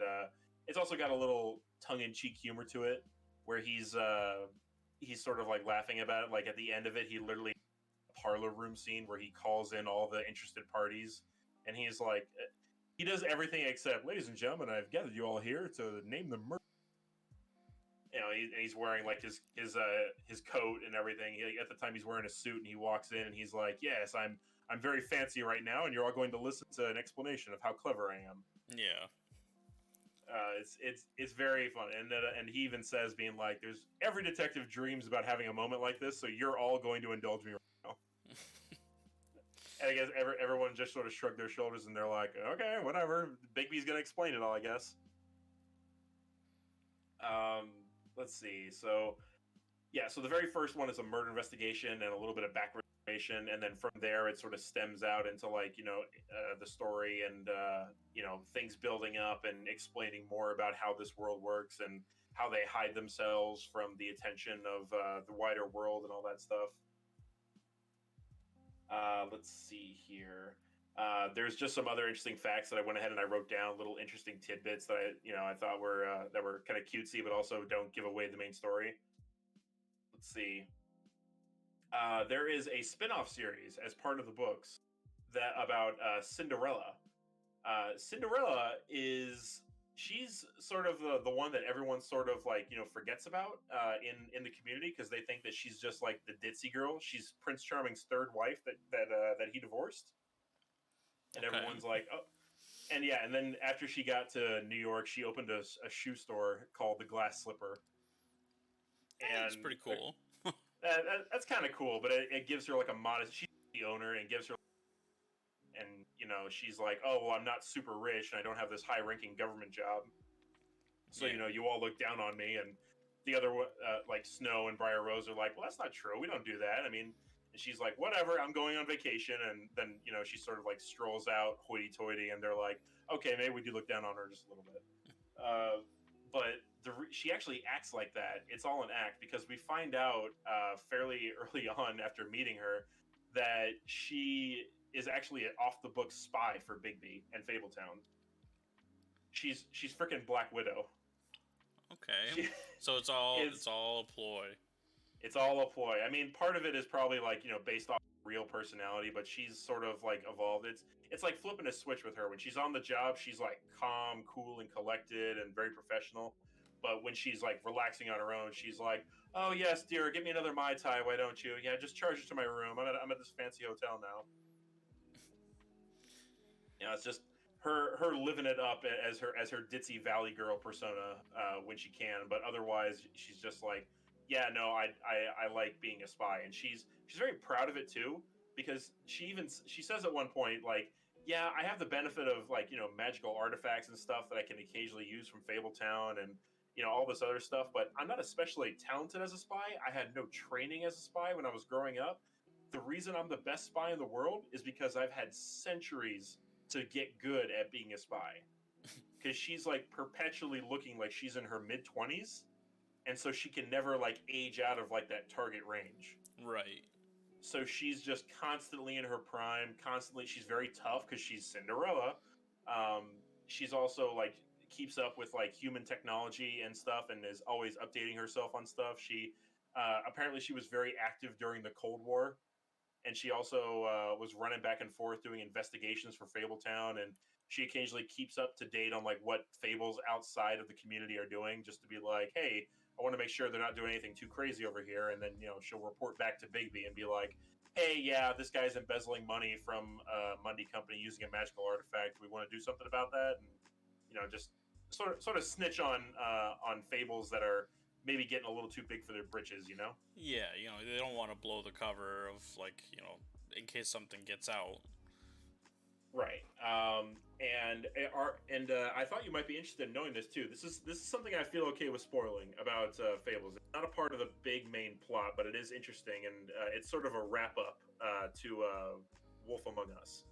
Speaker 2: it's also got a little tongue in cheek humor to it, where he's sort of like laughing about it. Like at the end of it, he literally parlor room scene where he calls in all the interested parties, and he's like, he does everything except, "Ladies and gentlemen, I've gathered you all here to name the murder." You know, he's wearing like his coat and everything. At the time, he's wearing a suit, and he walks in, and he's like, "Yes, I'm very fancy right now, and you're all going to listen to an explanation of how clever I am."
Speaker 1: Yeah.
Speaker 2: It's very fun, and he even says, being like, "There's every detective dreams about having a moment like this, so you're all going to indulge me right now." And I guess everyone just sort of shrugged their shoulders, and they're like, "Okay, whatever. Bigby's gonna explain it all, I guess." Let's see. So Yeah, so the very first one is a murder investigation and a little bit of background information, and then from there it sort of stems out into like the story and things building up and explaining more about how this world works and how they hide themselves from the attention of the wider world and all that stuff. Let's see here. There's just some other interesting facts that I went ahead and I wrote down, little interesting tidbits that I thought were that were kind of cutesy, but also don't give away the main story. Let's see. There is a spin-off series as part of the books that about Cinderella. Cinderella is she's sort of the one that everyone sort of like forgets about in the community because they think that she's just like the ditzy girl. She's Prince Charming's third wife that he divorced, and
Speaker 1: Okay.
Speaker 2: everyone's like, oh, and yeah, and then after she got to New York, she opened a shoe store called the Glass Slipper, and
Speaker 1: That's pretty cool.
Speaker 2: that's kind of cool, but it gives her like a modest. She's the owner and gives her, and she's like, oh well, I'm not super rich and I don't have this high-ranking government job, so
Speaker 1: Yeah.
Speaker 2: you all look down on me. And the other like Snow and Briar Rose are like, well, that's not true. We don't do that. I mean, and she's like, whatever. I'm going on vacation, and then she sort of like strolls out, hoity-toity, and they're like, okay, maybe we do look down on her just a little bit. But she actually acts like that. It's all an act because we find out fairly early on after meeting her that she is actually an off-the-book spy for Bigby and Fabletown. She's freaking Black Widow.
Speaker 1: Okay. So it's all a ploy.
Speaker 2: It's all a ploy. I mean, part of it is probably like based off real personality, but she's sort of like evolved. It's like flipping a switch with her. When she's on the job, she's like calm, cool, and collected, and very professional. But when she's like relaxing on her own, she's like, "Oh yes, dear, get me another Mai Tai. Why don't you? Yeah, just charge it to my room. I'm at this fancy hotel now." It's just her living it up as her ditzy Valley Girl persona when she can, but otherwise she's just like, yeah, no, I like being a spy, and she's very proud of it too because she says at one point like, yeah, I have the benefit of like magical artifacts and stuff that I can occasionally use from Fabletown and all this other stuff, but I'm not especially talented as a spy. I had no training as a spy when I was growing up. The reason I'm the best spy in the world is because I've had centuries to get good at being a spy, because she's like perpetually looking like she's in her mid-20s, and so she can never like age out of like that target range.
Speaker 1: Right.
Speaker 2: So she's just constantly in her prime, constantly. She's very tough because she's Cinderella. She's also like keeps up with like human technology and stuff and is always updating herself on stuff. She apparently she was very active during the Cold War, and she also was running back and forth doing investigations for Fabletown, and she occasionally keeps up to date on like what fables outside of the community are doing, just to be like, hey, I want to make sure they're not doing anything too crazy over here. And then she'll report back to Bigby and be like, hey, yeah, this guy's embezzling money from Mundy Company using a magical artifact. We want to do something about that, and just sort of snitch on fables that are maybe getting a little too big for their britches.
Speaker 1: Yeah, they don't want to blow the cover of like in case something gets out.
Speaker 2: Right. And I thought you might be interested in knowing this too. This is something I feel okay with spoiling about Fables. It's not a part of the big main plot, but it is interesting, and it's sort of a wrap up to Wolf Among Us.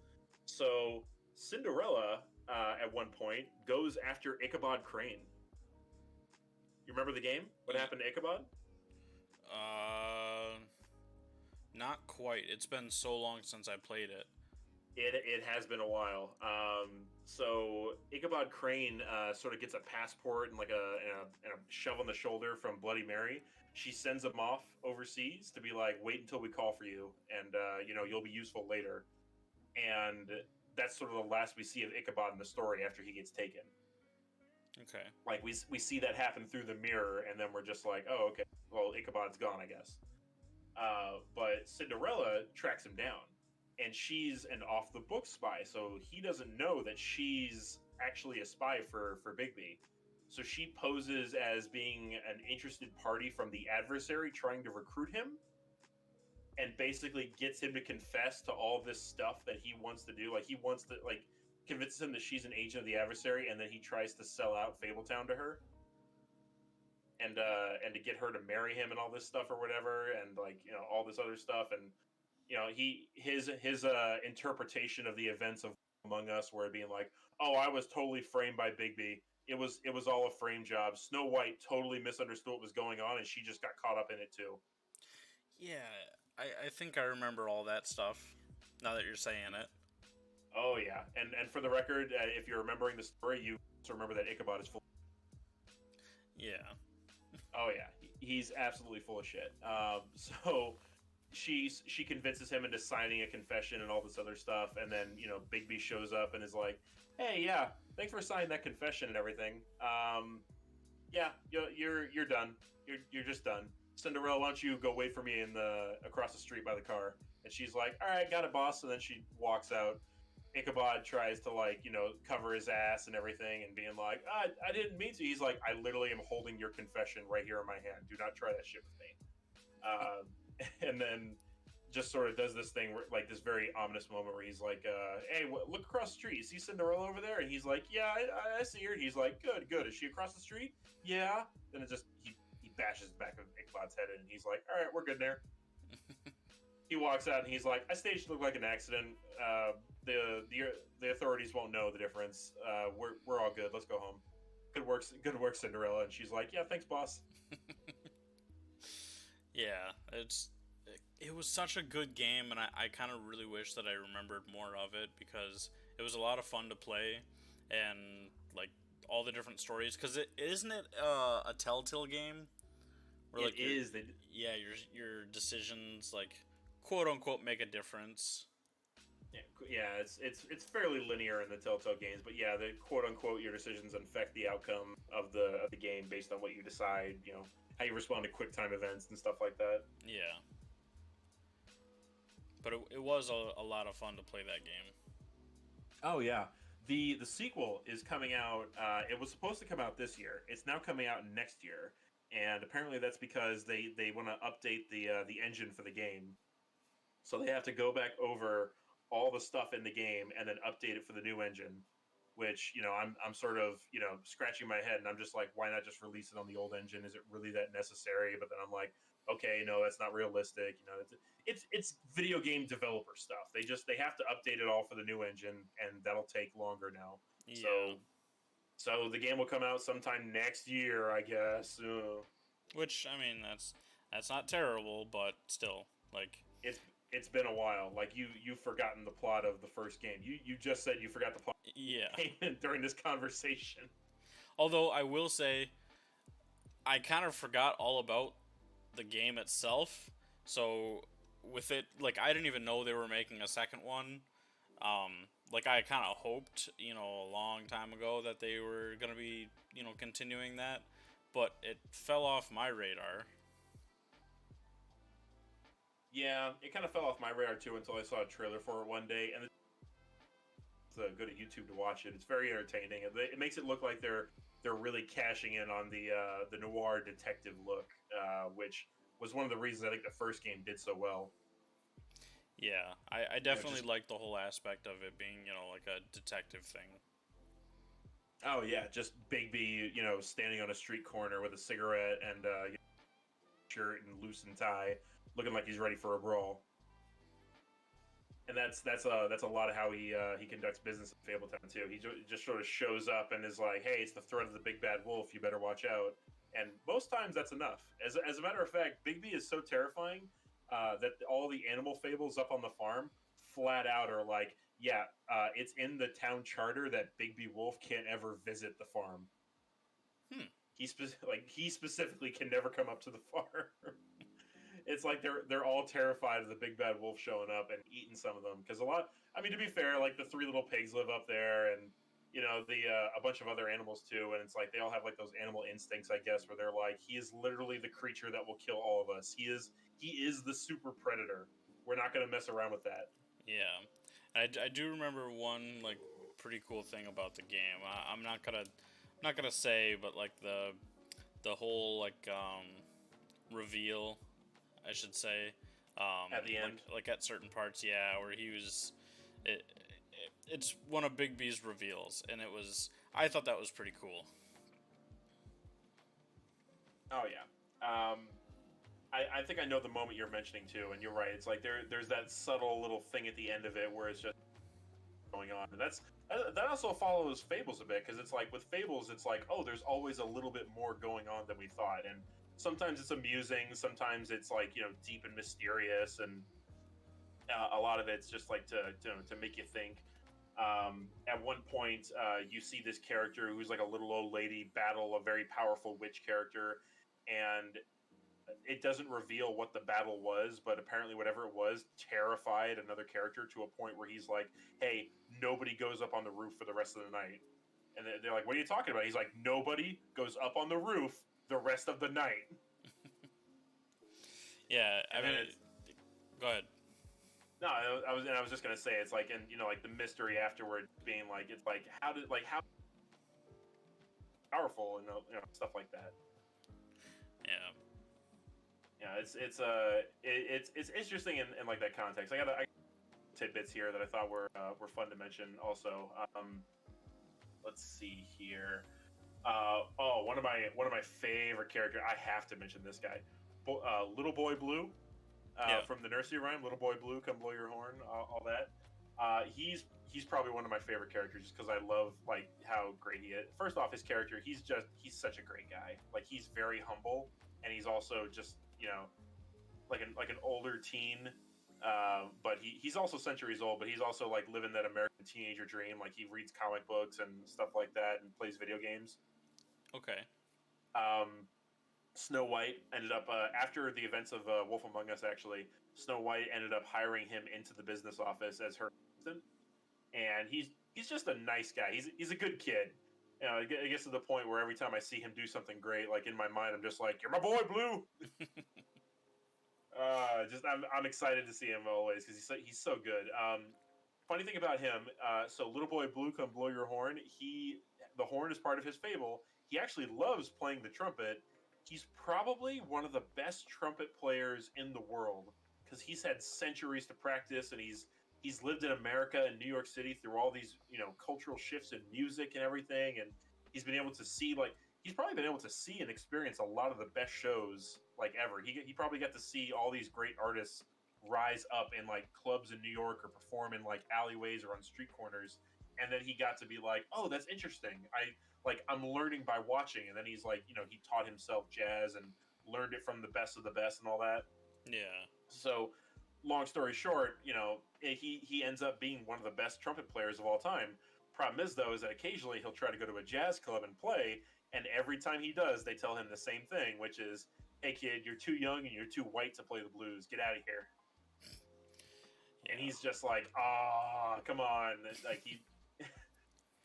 Speaker 2: So Cinderella at one point goes after Ichabod Crane. You remember the game? What happened to Ichabod?
Speaker 1: Not quite. It's been so long since I played it.
Speaker 2: It has been a while. So Ichabod Crane sort of gets a passport and like a shove on the shoulder from Bloody Mary. She sends him off overseas to be like, wait until we call for you, and you'll be useful later. And that's sort of the last we see of Ichabod in the story after he gets taken.
Speaker 1: Okay.
Speaker 2: Like we see that happen through the mirror, and then we're just like, oh, okay, well, Ichabod's gone, I guess. But Cinderella tracks him down, and she's an off-the-book spy, so he doesn't know that she's actually a spy for Bigby. So she poses as being an interested party from the adversary trying to recruit him, and basically gets him to confess to all this stuff that he wants to do. Like, he wants to, like, convinces him that she's an agent of the adversary, and then he tries to sell out Fabletown to her. and to get her to marry him and all this stuff or whatever, and like all this other stuff, and his interpretation of the events of Among Us, where it being like, oh, I was totally framed by Bigby. It was all a frame job. Snow White totally misunderstood what was going on, and she just got caught up in it too.
Speaker 1: Yeah, I think I remember all that stuff. Now that you're saying it.
Speaker 2: Oh yeah, and for the record, if you're remembering the story, you also remember that Ichabod is full.
Speaker 1: Yeah.
Speaker 2: Oh yeah, he's absolutely full of shit. So she convinces him into signing a confession and all this other stuff, and then Bigby shows up and is like, "Hey, yeah, thanks for signing that confession and everything. Yeah, you're done. You're just done. Cinderella, why don't you go wait for me in the across the street by the car?" And she's like, "All right, got it, boss." And then she walks out. Ichabod tries to cover his ass and everything, and being like, I didn't mean to. He's like, I literally am holding your confession right here in my hand. Do not try that shit with me. And then just sort of does this thing where, like, this very ominous moment where he's like, hey, look across the street. You see Cinderella over there? And he's like, yeah, I see her. And he's like, good. Is she across the street? Yeah. Then it just he bashes the back of Ichabod's head in, and he's like, all right, we're good there. He walks out and he's like, I staged it look like an accident. The authorities won't know the difference. We're all good. Let's go home. Good work, Cinderella. And she's like, yeah, thanks, boss.
Speaker 1: Yeah, it was such a good game, and I kind of really wish that I remembered more of it, because it was a lot of fun to play, and like all the different stories. Because isn't it a Telltale game?
Speaker 2: Where, like,
Speaker 1: yeah, your decisions, like, quote unquote, make a difference.
Speaker 2: Yeah, it's fairly linear in the Telltale games, but yeah, the quote unquote your decisions affect the outcome of the game based on what you decide. How you respond to quick time events and stuff like that.
Speaker 1: Yeah, but it was a lot of fun to play that game.
Speaker 2: Oh yeah, the sequel is coming out. It was supposed to come out this year. It's now coming out next year, and apparently that's because they want to update the engine for the game. So they have to go back over all the stuff in the game and then update it for the new engine, which, I'm sort of, scratching my head, and I'm just like, why not just release it on the old engine? Is it really that necessary? But then I'm like, okay, no, that's not realistic. It's video game developer stuff. They have to update it all for the new engine, and that'll take longer now.
Speaker 1: Yeah.
Speaker 2: So the game will come out sometime next year, I guess.
Speaker 1: Which, I mean, that's not terrible, but still, like,
Speaker 2: it's been a while. Like, you've forgotten the plot of the first game. You just said you forgot the plot.
Speaker 1: Yeah.
Speaker 2: During this conversation.
Speaker 1: Although I will say, I kind of forgot all about the game itself. So with it, like, I didn't even know they were making a second one. Like, I kind of hoped, a long time ago that they were gonna be, continuing that, but it fell off my radar.
Speaker 2: Yeah, it kind of fell off my radar too until I saw a trailer for it one day, and it's good at YouTube to watch it. It's very entertaining. It makes it look like they're really cashing in on the noir detective look, which was one of the reasons I think the first game did so well.
Speaker 1: Yeah, I definitely like the whole aspect of it being, like a detective thing.
Speaker 2: Oh yeah, just Bigby, standing on a street corner with a cigarette and shirt and loosened tie, looking like he's ready for a brawl. And that's a lot of how he conducts business in Fabletown too. He just sort of shows up and is like, "Hey, it's the threat of the big bad wolf. You better watch out." And most times that's enough. As a matter of fact, Bigby is so terrifying that all the animal fables up on the farm flat out are like, "Yeah, it's in the town charter that Bigby Wolf can't ever visit the farm." He specifically can never come up to the farm. It's like they're all terrified of the big bad wolf showing up and eating some of them, because to be fair, like the three little pigs live up there, and a bunch of other animals too, and it's like they all have like those animal instincts, I guess, where they're like, he is literally the creature that will kill all of us. He is the super predator. We're not going to mess around with that.
Speaker 1: Yeah, I do remember one like pretty cool thing about the game. I'm not gonna say, but like the whole like reveal, I should say,
Speaker 2: at the end,
Speaker 1: like at certain parts, yeah, where he was, it's one of Bigby's reveals, and I thought that was pretty cool.
Speaker 2: Oh yeah. I think I know the moment you're mentioning too, and you're right. It's like there's that subtle little thing at the end of it where it's just going on, and that also follows Fables a bit, because it's like with Fables, it's like, oh, there's always a little bit more going on than we thought, and sometimes it's amusing, sometimes it's like, deep and mysterious, and a lot of it's just like to make you think. At one point, you see this character who's like a little old lady battle a very powerful witch character, and it doesn't reveal what the battle was, but apparently whatever it was terrified another character to a point where he's like, "Hey, nobody goes up on the roof for the rest of the night." And they're like, "What are you talking about?" He's like, "Nobody goes up on the roof the rest of the night."
Speaker 1: Yeah, I
Speaker 2: And then
Speaker 1: mean,
Speaker 2: it's
Speaker 1: go ahead.
Speaker 2: no, I was just gonna say, it's like, and like the mystery afterward being like, it's like, how powerful, and stuff like that.
Speaker 1: Yeah.
Speaker 2: Yeah, it's interesting in like that context. I got tidbits here that I thought were fun to mention. Also, let's see here. One of my favorite characters. I have to mention this guy, Little Boy Blue,
Speaker 1: Yeah.
Speaker 2: from the nursery rhyme. Little Boy Blue, come blow your horn. All that. He's probably one of my favorite characters, just because I love like how great he is. First off, his character, he's such a great guy. Like, he's very humble, and he's also just, like an older teen. But he's also centuries old, but he's also like living that American teenager dream. Like, he reads comic books and stuff like that, and plays video games.
Speaker 1: Okay.
Speaker 2: Um, Snow White ended up, after the events of Wolf Among Us. Actually, Snow White ended up hiring him into the business office as her assistant, and he's just a nice guy. He's a good kid. It gets to the point where every time I see him do something great, like, in my mind, I'm just like, "You're my boy, Blue." I'm excited to see him always, because he's so good. Funny thing about him, so Little Boy Blue, come blow your horn. The horn is part of his fable. He actually loves playing the trumpet. He's probably one of the best trumpet players in the world, because he's had centuries to practice, and he's lived in America and New York City through all these, cultural shifts in music and everything, and he's been able to see, like, he's probably been able to see and experience a lot of the best shows like ever. He probably got to see all these great artists rise up in like clubs in New York, or perform in like alleyways or on street corners, and then he got to be like, "Oh, that's interesting. I'm learning by watching." And then he's like, he taught himself jazz and learned it from the best of the best and all that.
Speaker 1: Yeah.
Speaker 2: So, long story short, he ends up being one of the best trumpet players of all time. Problem is, though, is that occasionally he'll try to go to a jazz club and play, and every time he does, they tell him the same thing, which is, "Hey kid, you're too young and you're too white to play the blues. Get out of here."
Speaker 1: Yeah.
Speaker 2: And he's just like, "Ah, come on!" Like,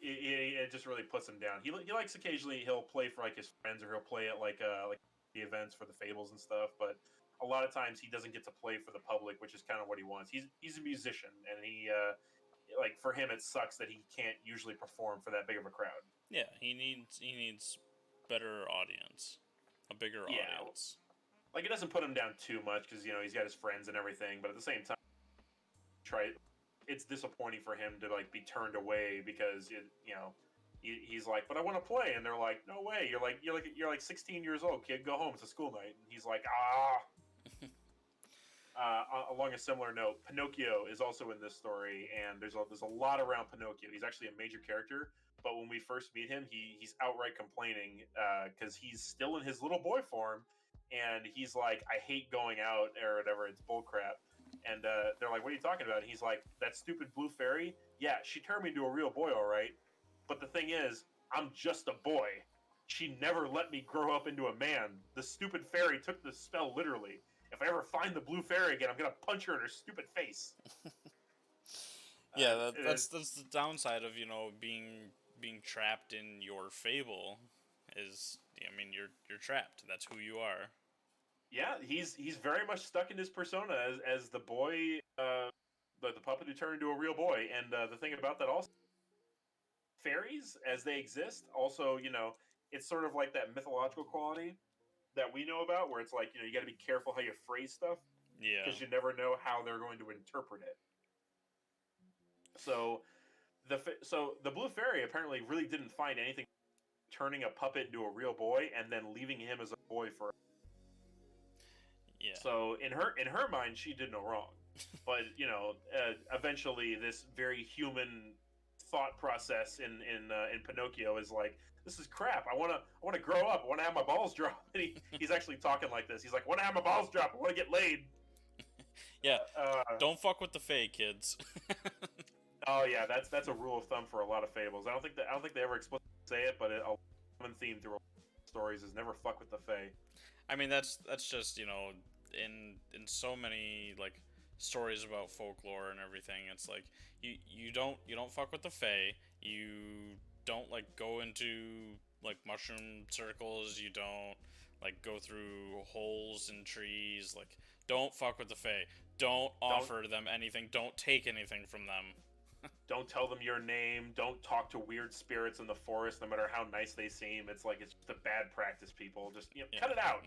Speaker 2: it just really puts him down. He likes, occasionally he'll play for like his friends, or he'll play at like the events for the Fables and stuff, but a lot of times he doesn't get to play for the public, which is kind of what he wants. He's a musician, and he like, for him, it sucks that he can't usually perform for that big of a crowd.
Speaker 1: Yeah. He needs better audience, a bigger
Speaker 2: Yeah,
Speaker 1: audience.
Speaker 2: like, it doesn't put him down too much, because he's got his friends and everything, but at the same time, it's disappointing for him to like be turned away, because he's like, "But I want to play," and they're like, "No way! You're like 16 years old, kid. Go home. It's a school night." And he's like, "Ah." Along a similar note, Pinocchio is also in this story, and there's a lot around Pinocchio. He's actually a major character, but when we first meet him, he's outright complaining, because he's still in his little boy form, and he's like, "I hate going out," or whatever. It's bullcrap. And they're like, "What are you talking about?" And he's like, "That stupid blue fairy. Yeah, she turned me into a real boy, all right. But the thing is, I'm just a boy. She never let me grow up into a man. The stupid fairy took the spell literally. If I ever find the blue fairy again, I'm gonna punch her in her stupid face."
Speaker 1: Yeah, that's the downside of being trapped in your fable. Is, I mean, you're trapped. That's who you are.
Speaker 2: Yeah, he's very much stuck in his persona as the boy, the puppet who turned into a real boy. And the thing about that also, fairies as they exist, also, it's sort of like that mythological quality that we know about, where it's like, you got to be careful how you phrase stuff,
Speaker 1: Yeah.
Speaker 2: because you never know how they're going to interpret it. So the blue fairy apparently really didn't find anything turning a puppet into a real boy and then leaving him as a boy for.
Speaker 1: Yeah.
Speaker 2: So in her mind, she did no wrong, but eventually this very human thought process in Pinocchio is like, this is crap. I wanna grow up. I wanna have my balls drop. And he's actually talking like this. He's like, I wanna have my balls drop. I wanna get laid.
Speaker 1: Yeah. Don't fuck with the Fae, kids.
Speaker 2: Oh yeah, that's a rule of thumb for a lot of fables. I don't think they ever explicitly say it, but a common theme through stories is never fuck with the Fae.
Speaker 1: I mean, that's just, in so many like stories about folklore and everything, it's like you don't fuck with the Fae. You don't like go into like mushroom circles. You don't like go through holes in trees. Like, don't fuck with the Fae. Don't offer them anything. Don't take anything from them.
Speaker 2: Don't tell them your name. Don't talk to weird spirits in the forest, no matter how nice they seem. It's like, it's just a bad practice, people. Just cut it out.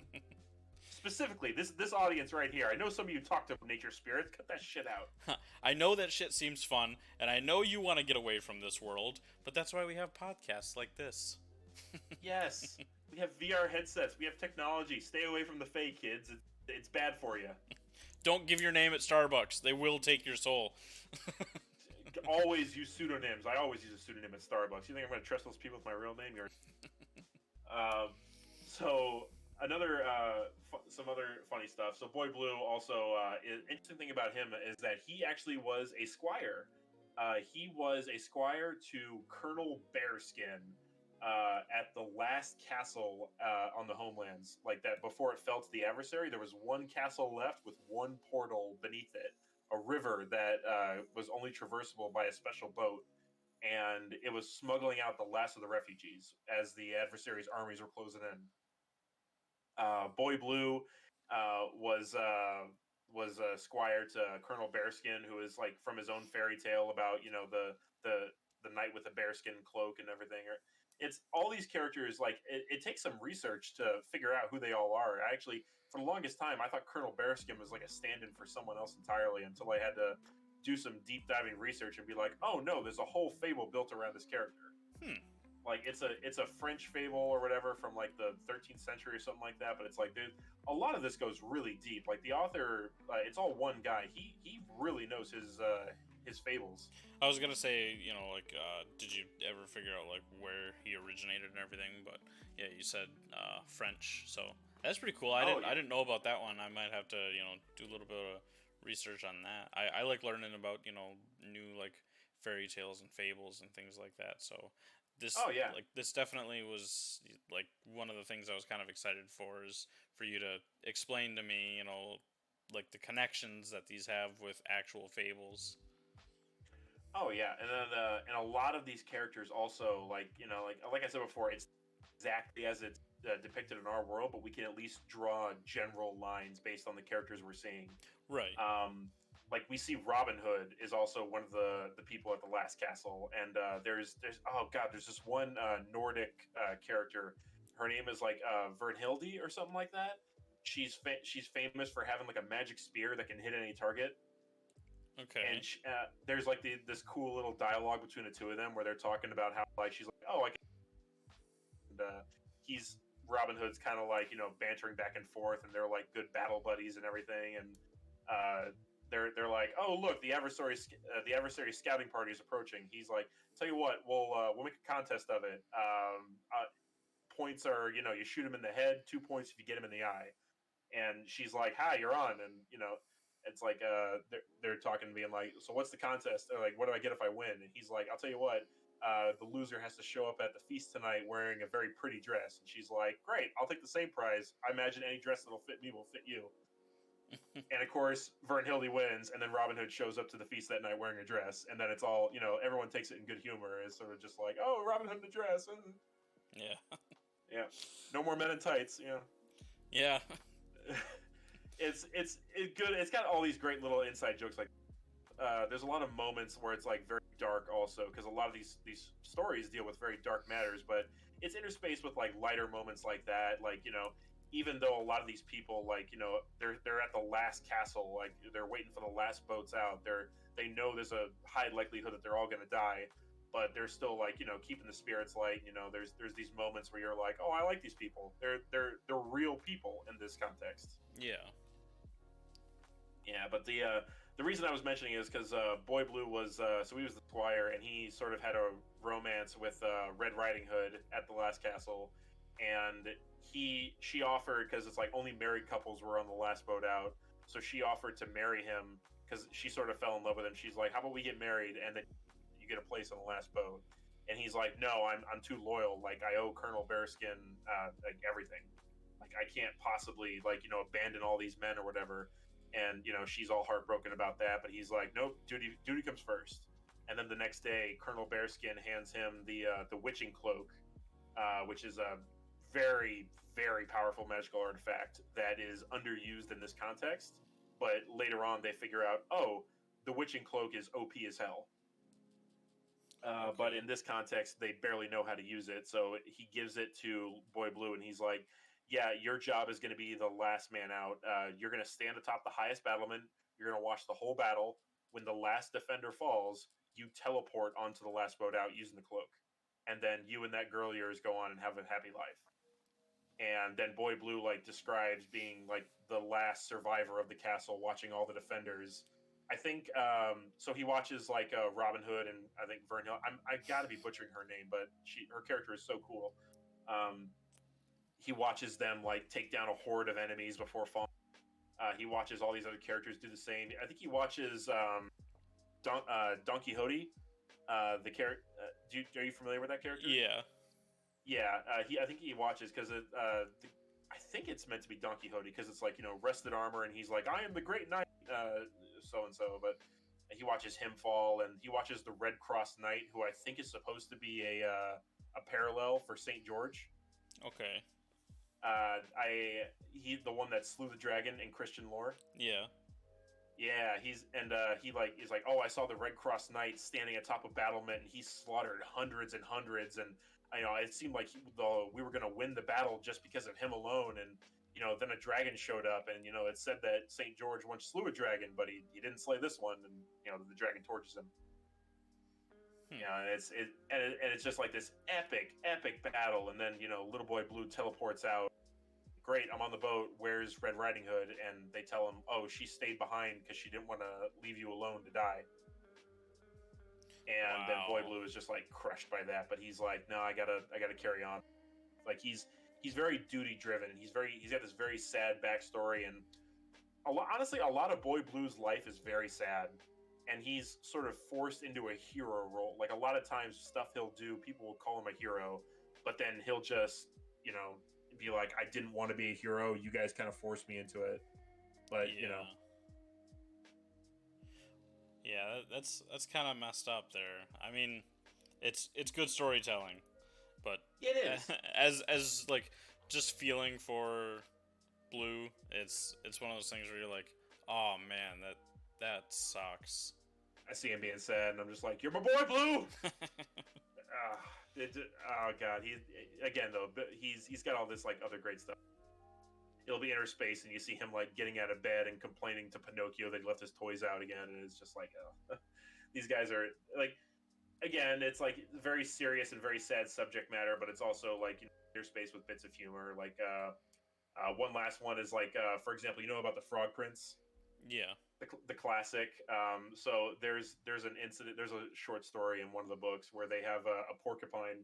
Speaker 2: Specifically, this audience right here. I know some of you talk to nature spirits. Cut that shit out.
Speaker 1: I know that shit seems fun, and I know you want to get away from this world, but that's why we have podcasts like this.
Speaker 2: Yes, we have VR headsets. We have technology. Stay away from the Fae, kids. It's bad for you. Don't
Speaker 1: give your name at Starbucks. They will take your soul.
Speaker 2: Always use pseudonyms. I always use a pseudonym at Starbucks. You think I'm going to trust those people with my real name? So another some other funny stuff. So Boy Blue also interesting thing about him is that he actually was a squire. He was a squire to Colonel Bearskin at the last castle on the homelands. Like that, before it fell to the adversary, there was one castle left with one portal beneath it. A river that was only traversable by a special boat, and it was smuggling out the last of the refugees as the adversary's armies were closing in. Boy Blue was a squire to Colonel Bearskin, who is like from his own fairy tale about the knight with the bearskin cloak and everything. It's all these characters. Like it takes some research to figure out who they all are. I actually, for the longest time, I thought Colonel Bearskin was like a stand-in for someone else entirely, until I had to do some deep diving research and be like, oh no, there's a whole fable built around this character. Like it's a French fable or whatever from like the 13th century or something like that. But it's like, dude, a lot of this goes really deep. Like the author, it's all one guy. He really knows his fables.
Speaker 1: I was gonna say, did you ever figure out like where he originated and everything? But yeah, you said French, so that's pretty cool. I didn't know about that one. I might have to do a little bit of research on that. I like learning about new like fairy tales and fables and things like that. So this this definitely was like one of the things I was kind of excited for, is for you to explain to me like the connections that these have with actual fables.
Speaker 2: Oh yeah, and then and a lot of these characters also, like I said before, it's exactly as it's depicted in our world, but we can at least draw general lines based on the characters we're seeing.
Speaker 1: Right.
Speaker 2: Like we see Robin Hood is also one of the people at the last castle, and there's this one Nordic character. Her name is like Vernhilde or something like that. She's famous for having like a magic spear that can hit any target.
Speaker 1: Okay.
Speaker 2: And there's like this cool little dialogue between the two of them where they're talking about how like she's like, oh, I can. And Robin Hood's kind of like bantering back and forth, and they're like good battle buddies and everything. And they're like, oh look, the adversary scouting party is approaching. He's like, tell you what, we'll make a contest of it. Points are you shoot him in the head, 2 points if you get him in the eye. And she's like, hi, you're on. And it's like they're talking to me and like, so what's the contest? They're like, what do I get if I win? And he's like, I'll tell you what, the loser has to show up at the feast tonight wearing a very pretty dress. And she's like, great, I'll take the same prize. I imagine any dress that'll fit me will fit you. And of course, Vernhilde wins, and then Robin Hood shows up to the feast that night wearing a dress, and then it's all everyone takes it in good humor. It's sort of just like, oh, Robin Hood in the dress.
Speaker 1: Yeah.
Speaker 2: Yeah. No more men in tights.
Speaker 1: Yeah.
Speaker 2: It's good. It's got all these great little inside jokes. Like, there's a lot of moments where it's like very dark, also, because a lot of these stories deal with very dark matters. But it's interspaced with like lighter moments like that. Like even though a lot of these people like they're at the last castle, like they're waiting for the last boats out. They know there's a high likelihood that they're all going to die. but they're still like, you know, keeping the spirits light. You know, there's these moments where you're like, oh, I like these people. They're real people in this context.
Speaker 1: Yeah.
Speaker 2: Yeah, but the reason I was mentioning is because Boy Blue was so he was the squire, and he sort of had a romance with Red Riding Hood at the last castle, and she offered, because it's like only married couples were on the last boat out, so she offered to marry him because she sort of fell in love with him. She's like, how about we get married and then you get a place on the last boat? And he's like, no, I'm too loyal. Like, I owe Colonel Bearskin like everything. Like, I can't possibly, like, you know, abandon all these men or whatever. And, you know, she's all heartbroken about that, but he's like, nope, duty comes first. And then the next day, Colonel Bearskin hands him the witching cloak, which is a very, very powerful magical artifact that is underused in this context. But later on, they figure out, oh, the witching cloak is OP as hell.
Speaker 1: Okay.
Speaker 2: But in this context, they barely know how to use it. So he gives it to Boy Blue, and he's like, yeah, your job is going to be the last man out. You're going to stand atop the highest battlement. You're going to watch the whole battle. When the last defender falls, you teleport onto the last boat out using the cloak. And then you and that girl of yours go on and have a happy life. And then Boy Blue like describes being like the last survivor of the castle, watching all the defenders. I think so. He watches like Robin Hood and I think Vern Hill. I got to be butchering her name, but her character is so cool. He watches them like take down a horde of enemies before falling. He watches all these other characters do the same. I think he watches Don Quixote. The character. Are you familiar with that character?
Speaker 1: Yeah.
Speaker 2: Yeah. I think he watches because I think it's meant to be Don Quixote because it's like, you know, rusted armor, and he's like, I am the great knight, so and so. But he watches him fall, and he watches the Red Cross Knight, who I think is supposed to be a parallel for Saint George.
Speaker 1: Okay.
Speaker 2: He's the one that slew the dragon in Christian lore.
Speaker 1: Yeah.
Speaker 2: Yeah, he is like, oh, I saw the Red Cross Knight standing atop a battlement, and he slaughtered hundreds and hundreds, and you know, it seemed like we were going to win the battle just because of him alone. And you know, then a dragon showed up, and you know, it said that Saint George once slew a dragon, but he didn't slay this one, and you know, the dragon torches him. Yeah, and it's just like this epic battle, and then you know, Little Boy Blue teleports out. Great, I'm on the boat. Where's Red Riding Hood? And they tell him, oh, she stayed behind because she didn't want to leave you alone to die. And then Boy Blue is just like crushed by that, but he's like, no, I gotta carry on. Like he's very duty driven. He's got this very sad backstory, and honestly, a lot of Boy Blue's life is very sad. And he's sort of forced into a hero role. Like a lot of times, stuff he'll do, people will call him a hero, but then he'll just, you know, be like, I didn't want to be a hero. You guys kind of forced me into it. But you know,
Speaker 1: yeah, that's kind of messed up there. I mean, it's good storytelling, but
Speaker 2: it is
Speaker 1: as like just feeling for Blue. It's one of those things where you're like, oh man, that sucks.
Speaker 2: I see him being sad, and I'm just like, you're my boy, Blue. Oh god, he's got all this like other great stuff. He'll be in her space, and you see him like getting out of bed and complaining to Pinocchio that he left his toys out again, and it's just like, oh. These guys are like, again, it's like very serious and very sad subject matter, but it's also like, you know, their space with bits of humor. Like one last one is like, for example, you know about the Frog Prince?
Speaker 1: Yeah.
Speaker 2: The classic. So there's an incident. There's a short story in one of the books where they have a porcupine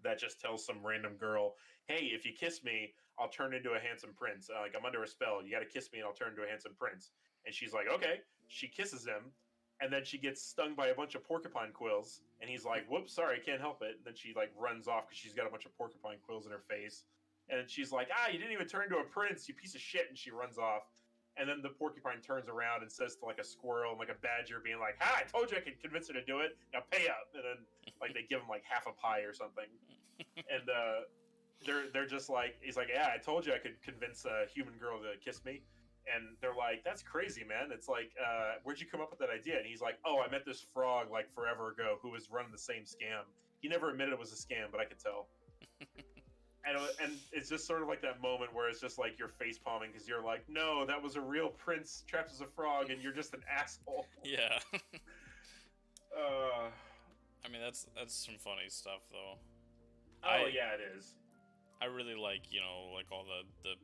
Speaker 2: that just tells some random girl, "Hey, if you kiss me, I'll turn into a handsome prince. Like I'm under a spell. You got to kiss me, and I'll turn into a handsome prince." And she's like, "Okay." She kisses him, and then she gets stung by a bunch of porcupine quills. And he's like, "Whoops, sorry, can't help it." And then she like runs off because she's got a bunch of porcupine quills in her face. And she's like, "Ah, you didn't even turn into a prince, you piece of shit!" And she runs off. And then the porcupine turns around and says to like a squirrel and like a badger, being like, "Ha! I told you I could convince her to do it. Now pay up." And then like they give him like half a pie or something. And they're just like, he's like, "Yeah, I told you I could convince a human girl to kiss me." And they're like, "That's crazy, man. It's like, where'd you come up with that idea?" And he's like, "Oh, I met this frog like forever ago who was running the same scam. He never admitted it was a scam, but I could tell." And it's just sort of like that moment where it's just like you're face palming because you're like, no, that was a real prince trapped as a frog, and you're just an asshole.
Speaker 1: Yeah.
Speaker 2: I
Speaker 1: I mean, that's some funny stuff though.
Speaker 2: Oh yeah, it is.
Speaker 1: I really like, like all the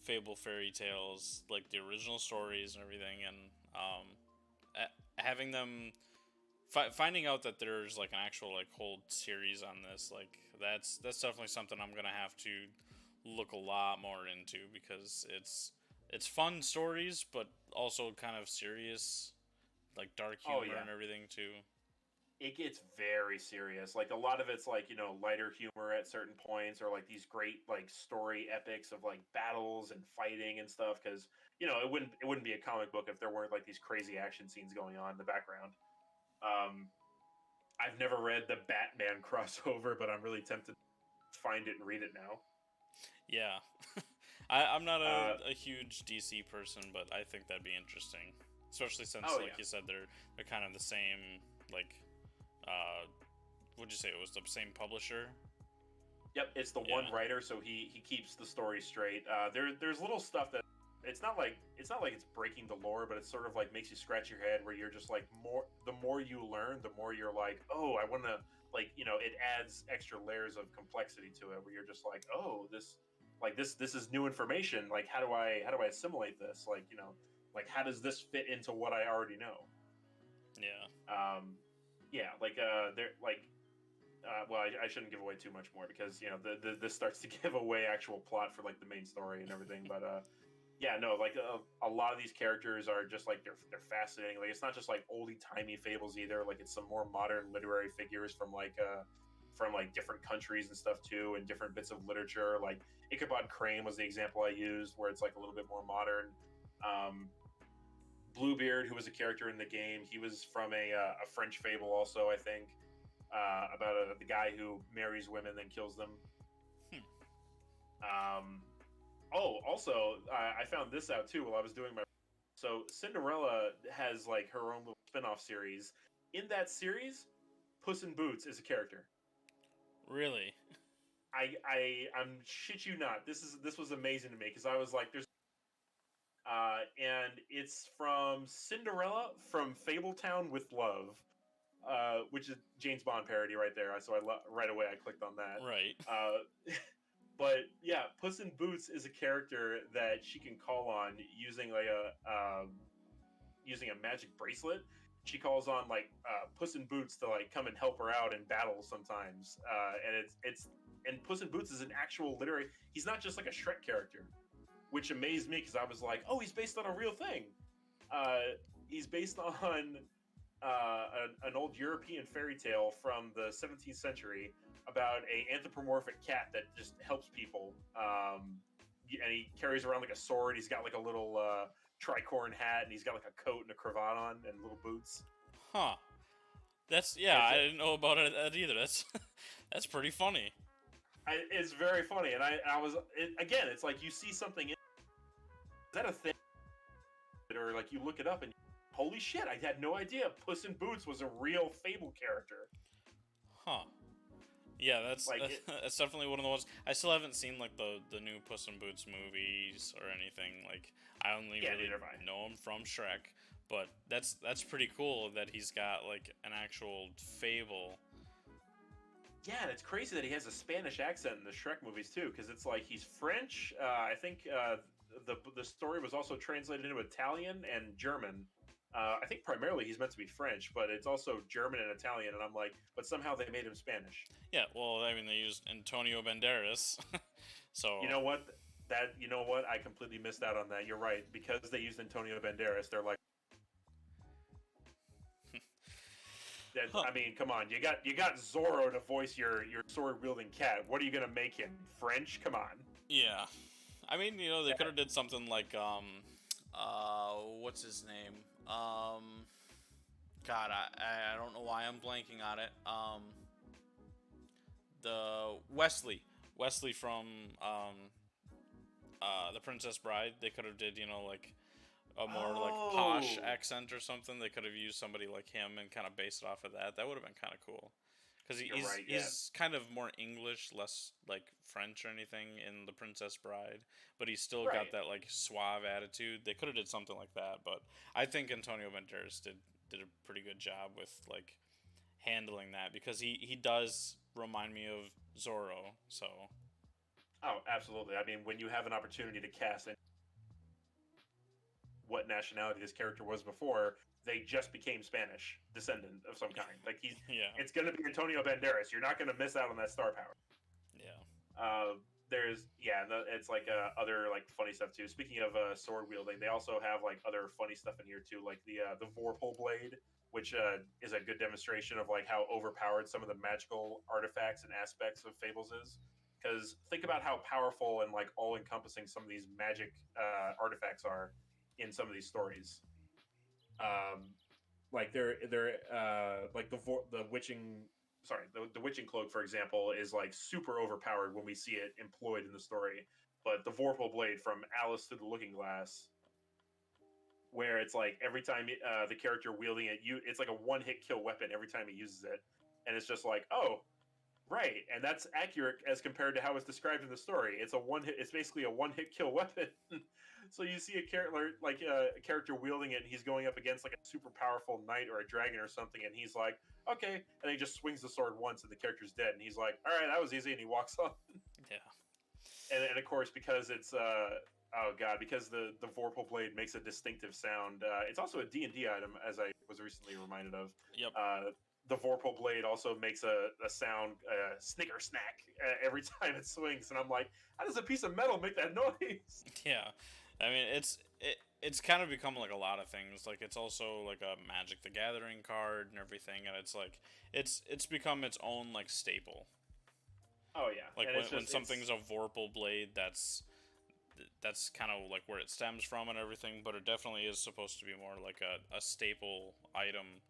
Speaker 1: fable fairy tales, like the original stories and everything, and having them finding out that there's like an actual like whole series on this, like that's definitely something I'm gonna have to look a lot more into, because it's fun stories, but also kind of serious, like dark
Speaker 2: Oh
Speaker 1: humor
Speaker 2: yeah.
Speaker 1: and everything too.
Speaker 2: It gets very serious. Like a lot of it's like, lighter humor at certain points, or like these great like story epics of like battles and fighting and stuff, cuz it wouldn't be a comic book if there weren't like these crazy action scenes going on in the background. Um I've never read the Batman crossover, but I'm really tempted to find it and read it now.
Speaker 1: Yeah, I'm not
Speaker 2: Uh
Speaker 1: a huge DC person, but I think that'd be interesting, especially since,
Speaker 2: oh
Speaker 1: like
Speaker 2: yeah.
Speaker 1: you said, they're kind of the same, like, uh, would you say it was the same publisher?
Speaker 2: Yep, it's the one
Speaker 1: Yeah,
Speaker 2: writer, so he keeps the story straight. There's little stuff that it's not like it's breaking the lore, but it's sort of like makes you scratch your head, where you're just like, the more you learn, the more you're like, oh, I want to, like, it adds extra layers of complexity to it, where you're just like, oh, this is new information. Like, how do I assimilate this? Like, like, how does this fit into what I already know?
Speaker 1: yeah,
Speaker 2: Um, yeah, like there like well, I shouldn't give away too much more, because this starts to give away actual plot for like the main story and everything. But yeah, no, like a lot of these characters are just like they're fascinating. Like, it's not just like oldie timey fables either. Like, it's some more modern literary figures from like different countries and stuff too, and different bits of literature. Like Ichabod Crane was the example I used, where it's like a little bit more modern. Um, Bluebeard, who was a character in the game, he was from a French fable also, I think, about the guy who marries women then kills them.
Speaker 1: hmm.
Speaker 2: Um, oh, also, I found this out too while I was doing my. So Cinderella has like her own little spin-off series. In that series, Puss in Boots is a character.
Speaker 1: Really?
Speaker 2: I'm shit you not. This was amazing to me, because I was like, there's and it's from Cinderella from Fabletown with Love, which is James Bond parody right there. So right away I clicked on that.
Speaker 1: Right.
Speaker 2: But yeah, Puss in Boots is a character that she can call on using like using a magic bracelet. She calls on like Puss in Boots to like come and help her out in battle sometimes, and and Puss in Boots is an actual literary. He's not just like a Shrek character, which amazed me, because I was like, oh, he's based on a real thing. Uh, he's based on an old European fairy tale from the 17th century about a anthropomorphic cat that just helps people. And he carries around like a sword. He's got like a little tricorn hat, and he's got like a coat and a cravat on and little boots.
Speaker 1: Huh. Yeah,
Speaker 2: It's
Speaker 1: I didn't know about that either. That's that's pretty funny.
Speaker 2: it's very funny, and again, it's like you see something. Is that a thing? Or like you look it up and holy shit, I had no idea Puss in Boots was a real fable character.
Speaker 1: Huh. Yeah, that's
Speaker 2: Like it,
Speaker 1: that's definitely one of the ones. I still haven't seen like the new Puss in Boots movies or anything. Like, I only
Speaker 2: yeah,
Speaker 1: really
Speaker 2: neither have I.
Speaker 1: know him from Shrek, but that's pretty cool that he's got like an actual fable.
Speaker 2: Yeah, and it's crazy that he has a Spanish accent in the Shrek movies too, because it's like he's French. I think the story was also translated into Italian and German. I think primarily he's meant to be French, but it's also German and Italian. And I'm like, but somehow they made him Spanish.
Speaker 1: Yeah, well, I mean, they used Antonio Banderas, so
Speaker 2: You know what? I completely missed out on that. You're right, because they used Antonio Banderas. They're like,
Speaker 1: huh.
Speaker 2: I mean, come on, you got Zorro to voice your sword wielding cat. What are you gonna make him? French? Come on.
Speaker 1: Yeah, I mean, they could have did something like what's his name? God, I don't know why I'm blanking on it. The Wesley from the Princess Bride. They could have did like a more like posh
Speaker 2: Oh,
Speaker 1: accent or something. They could have used somebody like him and kind of based it off of that. That would have been kind of cool. Because
Speaker 2: you're right. Yeah,
Speaker 1: he's kind of more English, less like French or anything in The Princess Bride, but he's still got
Speaker 2: right.
Speaker 1: that like suave attitude. They could have did something like that, but I think Antonio Banderas did a pretty good job with like handling that, because he does remind me of Zorro. So
Speaker 2: Oh, absolutely. I mean, when you have an opportunity to cast what nationality this character was before, they just became Spanish descendant of some kind. Like
Speaker 1: yeah,
Speaker 2: it's going to be Antonio Banderas. You're not going to miss out on that star power.
Speaker 1: yeah.
Speaker 2: There's it's like other like funny stuff too. Speaking of sword wielding, they also have like other funny stuff in here too, like the Vorpal blade, which is a good demonstration of like how overpowered some of the magical artifacts and aspects of Fables is. Because think about how powerful and like all encompassing some of these magic artifacts are in some of these stories. Like they're like the witching the witching cloak, for example, is like super overpowered when we see it employed in the story. But the Vorpal blade from Alice Through the Looking Glass, where it's like every time the character wielding it, it's like a one hit kill weapon every time he uses it, and it's just like, oh, right, and that's accurate as compared to how it's described in the story. It's it's basically a one hit kill weapon. So you see a character like a character wielding it, and he's going up against like a super powerful knight or a dragon or something, and he's like, okay, and he just swings the sword once, and the character's dead, and he's like, all right, that was easy, and he walks off.
Speaker 1: Yeah.
Speaker 2: And of course, because it's oh god, because the Vorpal blade makes a distinctive sound. It's also a D&D item, as I was recently reminded of.
Speaker 1: Yep.
Speaker 2: The Vorpal blade also makes a sound, snicker snack, every time it swings, and I'm like, how does a piece of metal make that noise?
Speaker 1: Yeah. I mean, it's kind of become like a lot of things. Like, it's also like a Magic the Gathering card and everything, and it's like it's become its own like staple.
Speaker 2: Oh yeah,
Speaker 1: Like
Speaker 2: and
Speaker 1: when something's a Vorpal blade, that's kind of like where it stems from and everything. But it definitely is supposed to be more like a staple item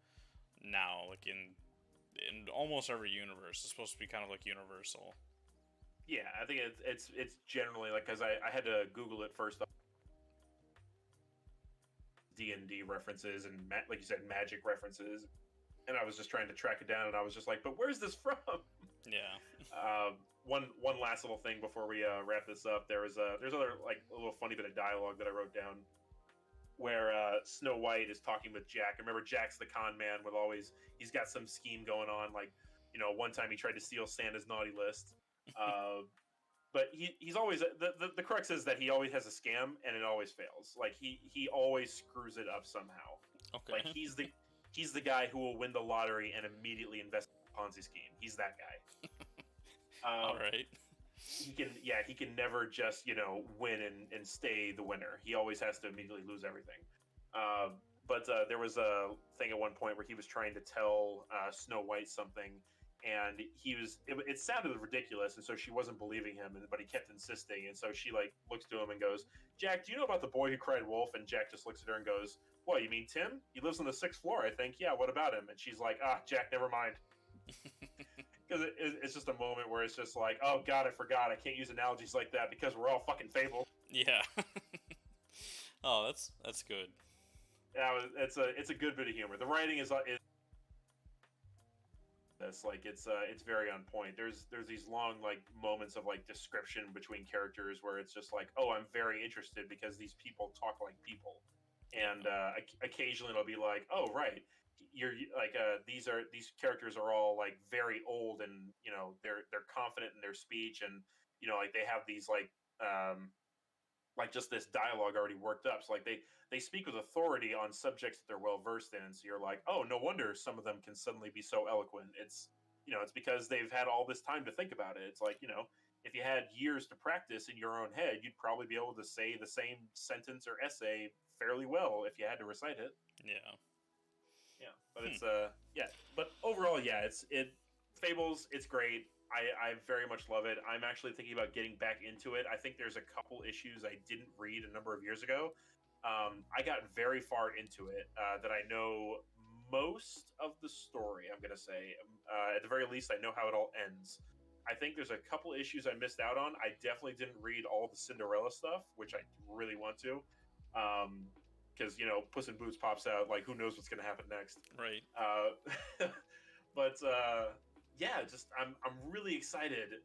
Speaker 1: now. Like in almost every universe, it's supposed to be kind of like universal.
Speaker 2: Yeah, I think it's generally like, because I had to Google it first. D&D references and like you said, Magic references, and I was just trying to track it down, and I was just like, but where's this from?
Speaker 1: Yeah.
Speaker 2: One last little thing before we wrap this up. There's other like a little funny bit of dialogue that I wrote down where Snow White is talking with Jack. I remember Jack's the con man with he's got some scheme going on. Like, one time he tried to steal Santa's naughty list. But he's always the crux is that he always has a scam, and it always fails. Like he always screws it up somehow.
Speaker 1: Okay.
Speaker 2: Like he's the guy who will win the lottery and immediately invest in a Ponzi scheme. He's that guy.
Speaker 1: All right.
Speaker 2: He can never just win and stay the winner. He always has to immediately lose everything. But there was a thing at one point where he was trying to tell Snow White something, and it sounded ridiculous, and so she wasn't believing him, but he kept insisting, and so she like looks to him and goes, Jack, do you know about the boy who cried wolf? And Jack just looks at her and goes, what, you mean Tim? He lives on the 6th floor, I think. Yeah, what about him? And she's like, Jack, never mind. Because it's just a moment where it's just like, oh god, I forgot, I can't use analogies like that because we're all fucking Fable.
Speaker 1: Yeah. Oh, that's good.
Speaker 2: Yeah, it's a good bit of humor. The writing is this, like, it's very on point. There's these long like moments of like description between characters where it's just like, oh, I'm very interested because these people talk like people, and occasionally it'll be like, oh right, you're like these characters are all like very old, and they're confident in their speech, and like they have these like just this dialogue already worked up. So like they speak with authority on subjects that they're well versed in, and so you're like, oh, no wonder some of them can suddenly be so eloquent. It's it's because they've had all this time to think about it. It's like, if you had years to practice in your own head, you'd probably be able to say the same sentence or essay fairly well if you had to recite it. Yeah, but it's but overall, yeah, Fables, it's great. I very much love it. I'm actually thinking about getting back into it. I think there's a couple issues I didn't read a number of years ago. I got very far into it that I know most of the story, I'm going to say. At the very least, I know how it all ends. I think there's a couple issues I missed out on. I definitely didn't read all the Cinderella stuff, which I really want to. Because, Puss in Boots pops out, like, who knows what's going to happen next.
Speaker 1: Right.
Speaker 2: But yeah, just I'm really excited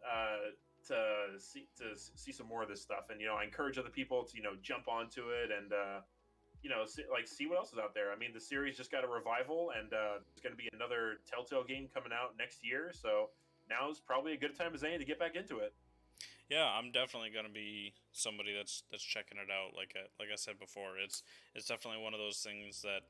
Speaker 2: to see some more of this stuff, and I encourage other people to jump onto it and see what else is out there. I mean, the series just got a revival, and there's going to be another Telltale game coming out next year. So now's probably a good time as any to get back into it.
Speaker 1: Yeah, I'm definitely gonna be somebody that's checking it out. Like I said before, it's definitely one of those things that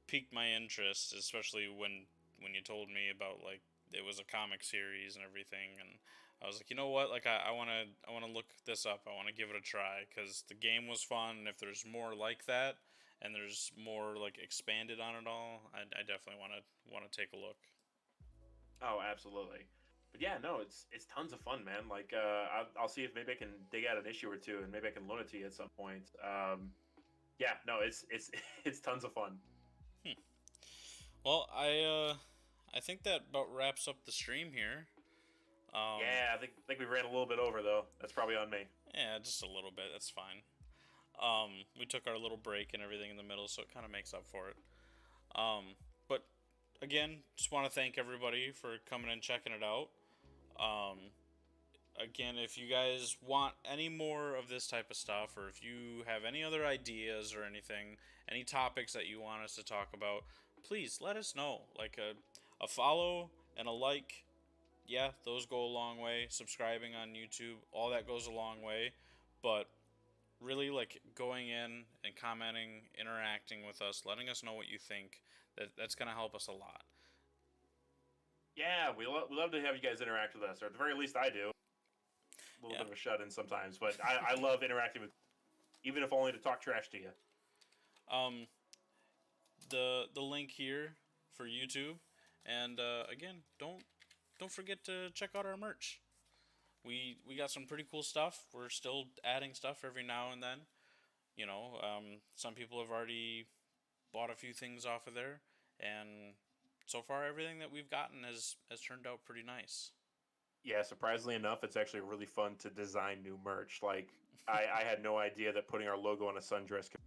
Speaker 1: piqued my interest, especially when you told me about like it was a comic series and everything, and I was like, you know what, like I wanna look this up. I wanna give it a try because the game was fun. And if there's more like that, and there's more like expanded on it all, I definitely wanna take a look.
Speaker 2: Oh, absolutely. But yeah, no, it's tons of fun, man. Like, I'll see if maybe I can dig out an issue or two, and maybe I can loan it to you at some point. Yeah, no, it's it's tons of fun.
Speaker 1: Well, I think that about wraps up the stream here.
Speaker 2: Yeah, I think we ran a little bit over though. That's probably on me.
Speaker 1: Yeah, just a little bit. That's fine. We took our little break and everything in the middle, so it kind of makes up for it. But again, just want to thank everybody for coming and checking it out. Um, Again, if you guys want any more of this type of stuff, or if you have any other ideas or anything, any topics that you want us to talk about, please let us know. Like a follow and a like, yeah, those go a long way. Subscribing on YouTube, all that goes a long way. But really, like going in and commenting, interacting with us, letting us know what you think, that's going to help us a lot.
Speaker 2: Yeah, we love to have you guys interact with us, or at the very least, I do. A little bit of a shut in sometimes, but I love interacting with, even if only to talk trash to you.
Speaker 1: The link here for YouTube, and again, don't forget to check out our merch. We got some pretty cool stuff. We're still adding stuff every now and then. Some people have already bought a few things off of there, and so far everything that we've gotten has turned out pretty nice.
Speaker 2: Yeah, surprisingly enough, it's actually really fun to design new merch. Like, I had no idea that putting our logo on a sundress could...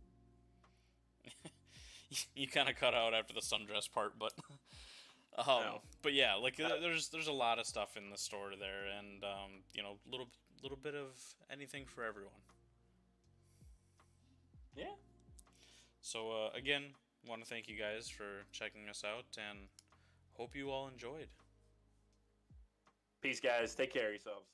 Speaker 1: You kind of cut out after the sundress part, but
Speaker 2: No.
Speaker 1: but yeah, like there's a lot of stuff in the store there, and little bit of anything for everyone.
Speaker 2: Yeah.
Speaker 1: So again, want to thank you guys for checking us out, and hope you all enjoyed.
Speaker 2: Peace, guys. Take care of yourselves.